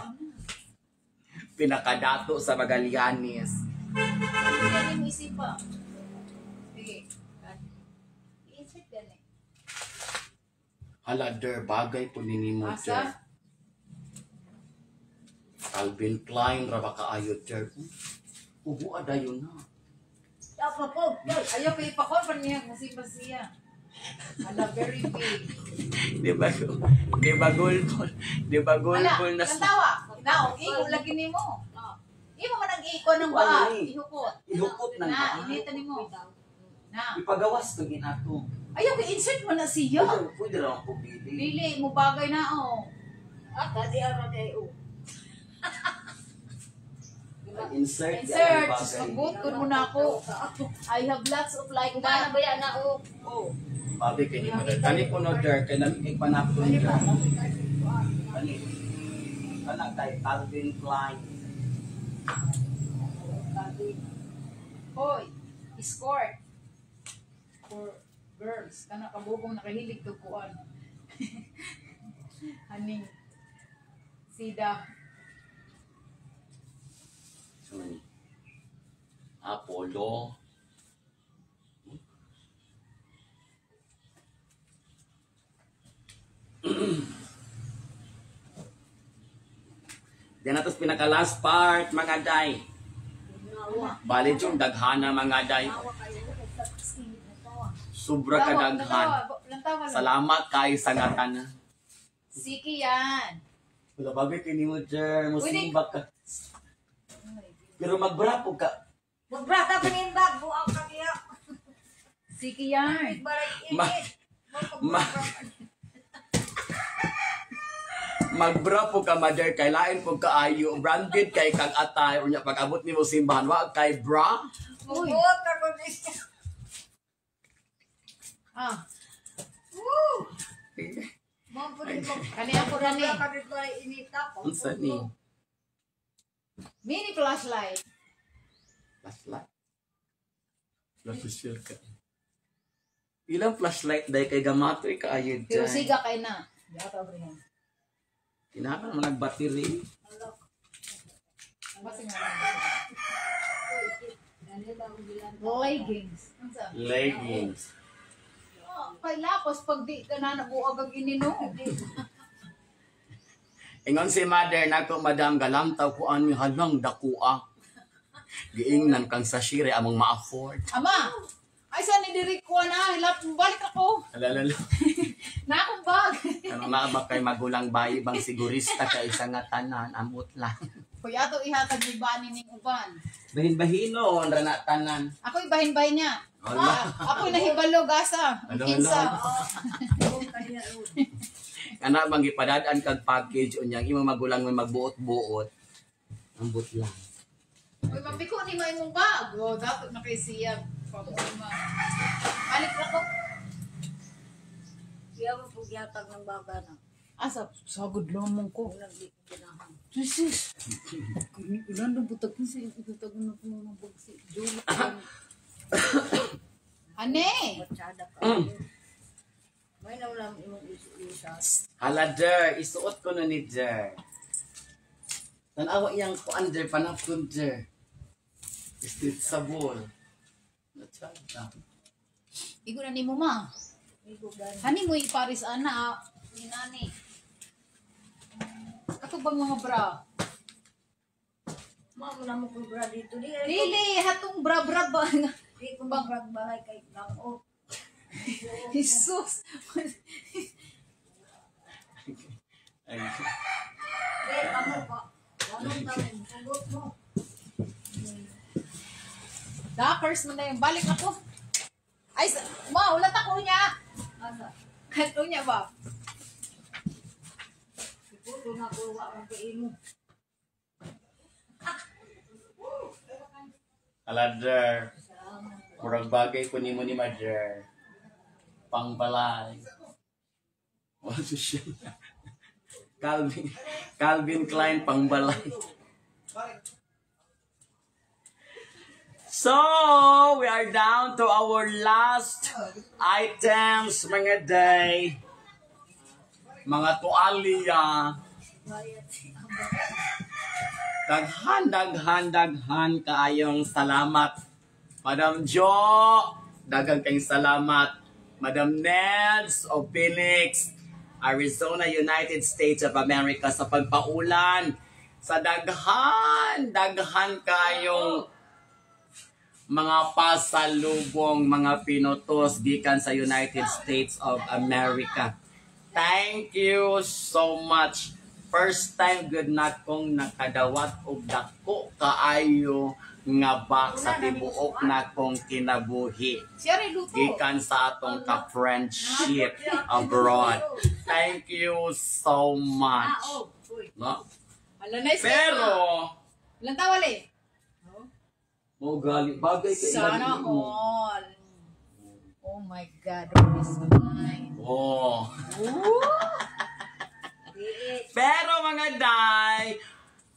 Pinakadato sa Magallanes. Hindi mo isip pa. Sige. I-isip yan eh. Hala der bagay po ni mo der. Asa? Calvin Klein ra ba kaayo der. Ubo adayon na. Dapat po. Ayaw ko ipakon pa niya kung siya. Hala, very big. Di ba gulbol? Di ba gulbol na sa... Kantawa. Now, iko lagi ni mo. Imo man ang iko ng baa. Ihukot. Ihukot ng baa. Inita ni mo. Na. Ipagawas to ginato. Ayaw, i-insert mo na siya. Pwede lang ako pili. Dili, mo bagay na oh. Tadi ara kayo. Insert. Insert. Magbut ko muna ako. I have lots of like Kumana that. ba yan na o? Oh. Babi kay ni mo. Kani ko no der kay nami kay panapon der. Kani. Kana kay Calvin Klein. Hoy, escort. For girls. Kana kabugong nakahilig to kuan. Haning. Sida. Apollo. Yan natos pinaka last part mga day. Bali yung daghana mga day. Sobra ka daghan. Salamat kay sa ngatanan. Siki yan. Wala bagay kay nimo der, musiba ka. Pero magbrapo ka. Magbrata pa rin bag. Buang ka kaya. Siki yan. Baray Ma- init. Magbrapo ka mother kay lain pug kaayo branded kay kag atay unya pag abot nimo simbahan wa kay bra. Buang ka ko niya. Ah, Woo! Mga po rin mo. kani ako rani. Ka rin baray inita. Unsa ni? Mini flashlight. Flashlight. Flashlight ka. Ilang flashlight day kay gamatoy kaayo Pero dyan. siga kay na. Di ako abrihan. Kinahanglan mo nagbattery. Basta nga lang. Leggings. Unsa? Leggings. Kay lapos pag di ka na nabuag ang ininom. Ingon si mother nako madam galamtaw ko ani halang dakua. Giingnan kang sa shire among ma-afford. Ama! Ay, saan ni Direk ko na? Balik ako. Alalala. Na akong bag. Ano mga kay magulang bayi bang sigurista kay isa nga tanan amot lang. Kuya to ihatag ni bani ning uban. Bahin-bahino, ra na tanan. Ako ibahin-bahin niya. Ala. Ako nahibalo gasa. Ano, Kinsa. Kana bang gipadadaan kag package unyang imong magulang may magbuot-buot. Ambot lang. Uy, mabiko ni mo imong bag. Oh, dapat na kay siya. Pag-uma. Balik na ko. Siya mo pugyatag ng baga na. Asa, sagod lamang ko. Unang di ko ginahan. Jesus. Ilan na butag kasi ibutag na ko mga bagsi. Jolo. Ane! Matsada ka. May naulam imong isa. Hala, Der, isuot ko na ni Der. Tanawa iyang kuan, Der, panapon, Der. Istit sabol. Natsada. Igo na ni mo ma. Igo gani. Hani mo iparis ana ni nani. Ato bang mga bra? Mamo na mo kung bra dito. Dili, hatong bra-bra ba? Di ko magrag bahay kay langot. Jesus. Ay, Eh, amo pa. Anong tawag? Sugot mo. Dakers mo na yung balik ako. Ay, ma, ulat ako niya. Asa? Kanto niya ba? Iputo na ko wa ang kaino. hala, Der. Murag bagay ko nimo ni Mother. Pangbalay. Ano siya? Calvin Klein pangbalay. So, we are down to our last items, mga day. Mga tuwalya. Daghan kaayong salamat. Madam Jo, daghang kayong salamat. Madam Neds of Phoenix, Arizona, United States of America sa pagpaulan. Sa daghan kayong mga pasalubong, mga pinutos gikan sa United States of America. Thank you so much. First time good na kong nakadawat og dako kaayo nga box sa tibuok na kong kinabuhi. Siya rin luto. Gikan sa atong ka-friendship abroad. Thank you so much. No? Ala na siya. Pero, Ilang tawali? mo gali bagay kay Sana mo. all. Oh my God, what is mine? Oh. Pero mga day,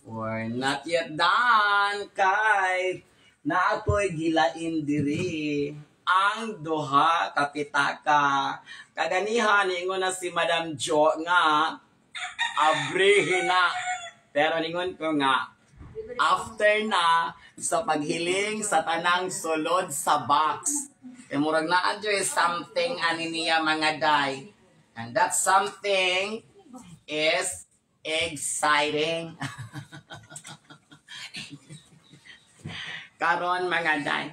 we're not yet done kay na ako'y gilain diri ang duha kapitaka. Kaganihan ingon na si Madam Jo nga abrihin na. Pero ningon ko nga after na sa paghiling sa tanang sulod sa box. E murag na adyo something ani niya mga day. And that something is exciting. Karon mga day.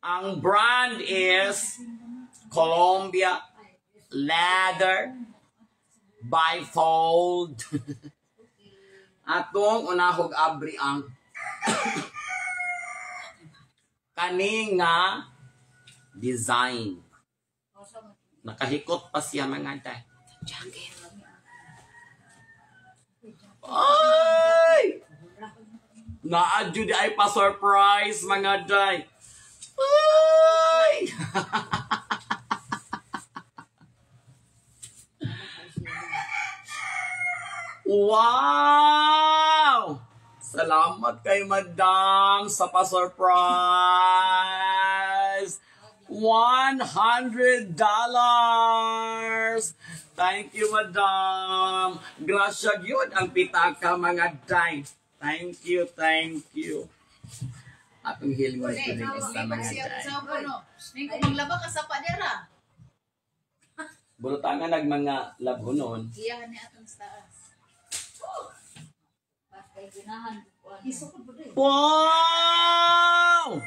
Ang brand is Columbia Leather Bifold. Atong unahog abri ang kani nga design. Nakahikot pa siya mga day. Ay! Naadyo di ay pa-surprise mga day. Ay! Wow! Salamat kay Madam sa pa-surprise. $100. Thank you, Madam. Grasya gyud ang pitaka mga day. Thank you, thank you. Atong hilingon ko rin isa mga day. Sa puno. Ning kung maglaba ka sa padera. Burutangan nag mga labunon. Iyahan ni atong taas. Kay ginahan ko. Isukod po din. Wow!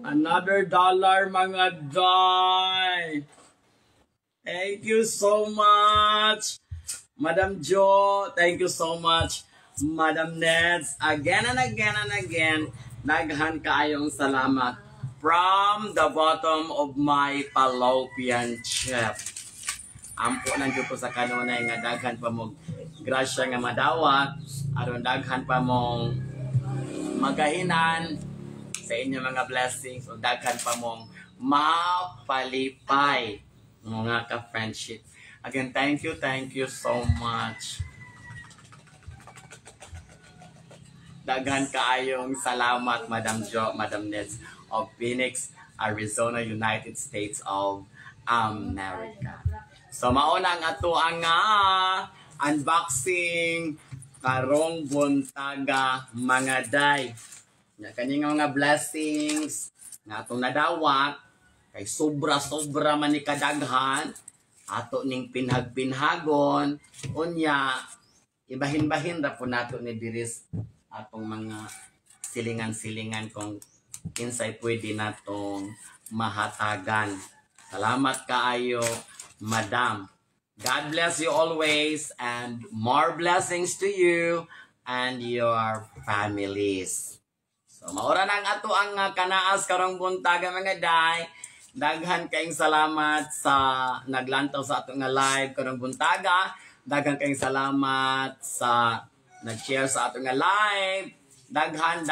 Another dollar mga day. Thank you so much. Madam Jo, thank you so much. Madam Neds, again and again and again, daghan kaayong salamat from the bottom of my fallopian chest. Ampo lang dito sa kanunay nga daghan pa mo grasya nga madawat, aron daghan pa mong magahinan sa inyong mga blessings o daghan pa mong mapalipay mga ka-friendship. Again, thank you so much. Daghan kaayong salamat, Madam Jo, Madam Neds of Phoenix, Arizona, United States of America. So mauna ang ato ang unboxing karong buntaga mga day. Kanyang mga blessings na atong nadawat kay sobra-sobra man ni kadaghan ato ning pinhag-pinhagon unya ibahin-bahin ra po nato ni diris atong mga silingan-silingan kung kinsay pwede natong mahatagan. Salamat kaayo, Madam. God bless you always and more blessings to you and your families. So maura nang ato ang kanaas karong buntaga mga day. Daghan kayong salamat sa naglantaw sa ato nga live karong buntaga. Daghan kayong salamat sa nag-share sa ato nga live. Daghan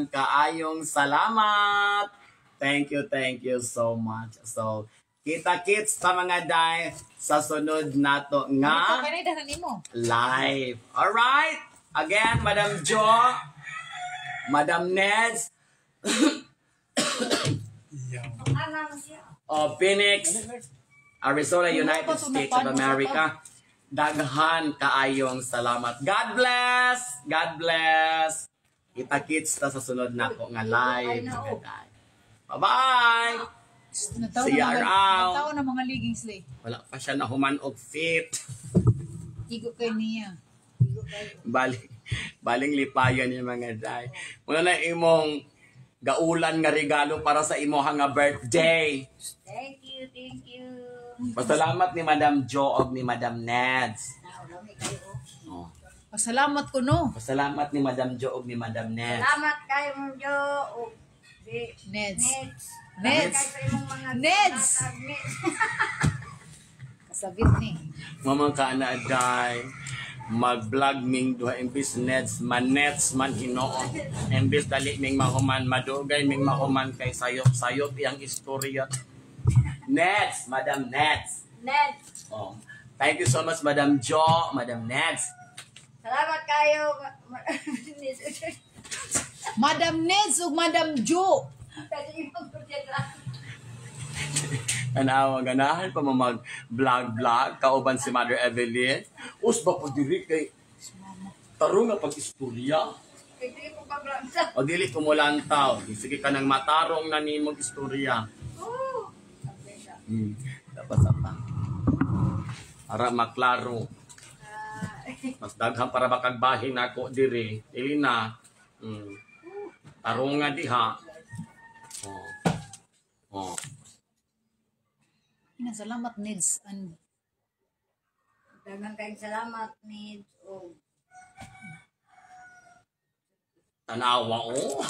kaayong salamat. Thank you so much. So kita-kits sa mga day sa sunod nato nga live. Alright? Again, Madam Jo, Madam Neds, of Phoenix, Arizona, United States of America. Daghan kaayong salamat. God bless! God bless! Kita-kits ta sa sunod na ko nga live. Bye-bye! See you around! Nagtaon na mga leggings lay. Wala pa siya na human og fit. Igo kay niya. Baling lipayan yung mga day. Muna na imong gaulan nga regalo para sa imo nga birthday. Thank you. Pasalamat ni Madam Jo og ni Madam Neds. Oh. Pasalamat ko no. Pasalamat ni Madam Jo og ni Madam Neds. Salamat kayo mo Jo. Neds. Neds. Neds. Kasabit ni. Mama ka na day. Mag-vlog ming duha imbis Neds manets man hinoon. Imbis dali ming mahuman madugay ming mahuman kay sayop iyang istorya. Neds, Madam Neds. Neds. Oh. Thank you so much, Madam Jo, Madam Neds. Salamat kayo. Madam Neds ug Madam Jo. Pwede yung pagkutya. Ganahan pa mo mag-vlog kauban si Mother Evelyn. Usba po diri kay tarong nga pag-istorya. Pwede yung pagkutya. O dili ko mo lantaw. Sige ka nang matarong na ni mag-istorya. Dapat sa pa. Para maklaro. Mas daghan para makagbahin ako diri. Dili na. Tarong nga diha. Oh. Salamat Neds and Daghang kayong salamat Neds. Tanawa oh.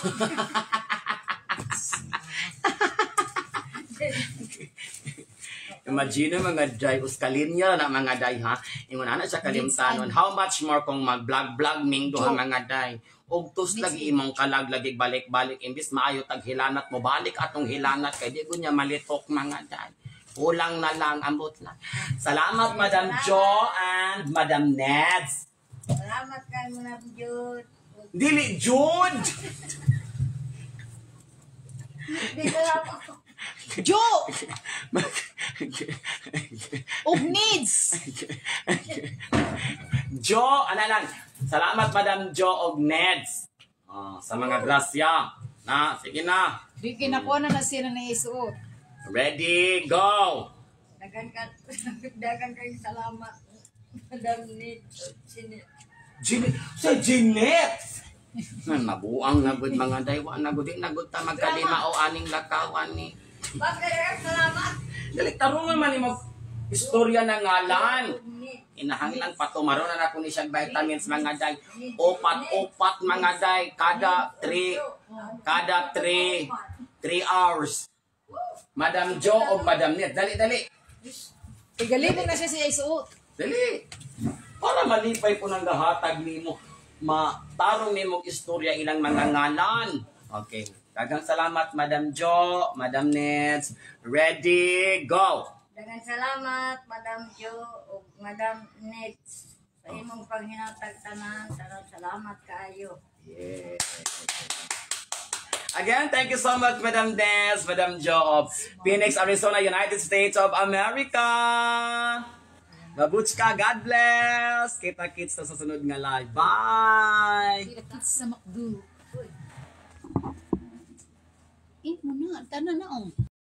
Imagine mga day uskalinya na mga day ha. Ingon ana sa kalimtanon. How much more kung mag-vlog ming duha mga day. Og tus lagi imong kalag lagi balik-balik imbis maayo tag hilanat mo balik atong hilanat kay di gunya malitok mga day. Ulang na lang ambot lang. Salamat Madam Jo and Madam Neds. Salamat kay Madam Jude. Dili Jude. Di salamat. Jo! ug Neds. Jo, ana lang. Salamat Madam Jo og Neds. Sa mga grasya. Na, sige na. Di kinakuha na siya na isuot. Ready, go! Dagan kayong salamat. Madam Neds. Sa Jeanette! Nabuang nagod mga daywa. Nagod ta magkalima o aning lakawan ni. Bakit salamat? Dali, tarungan man mo. Istorya ng ngalan. Inahanglan pa to. Maroon na ako ni siyang vitamins mga day. Opat mga day. Kada 3 hours. Madam Jo o Madam Net. Dali. Igalibog na siya siya isuot. Dali. Para malipay ko ng gahatag nimo. Matarong nimo istorya ilang mga ngalan. Okay. Daghang salamat Madam Jo, Madam Nets. Ready, go. Daghang salamat, Madam Jo o Madam Nets. Sa imong panghinatag tanan, salamat kaayo. Yeah. Again, thank you so much, Madam Nets, Madam Jo of Phoenix, Arizona, United States of America. Mabuts ka, God bless. Kita-kits sa susunod nga live. Bye! Kita-kits sa McDo. Mo na, tanan na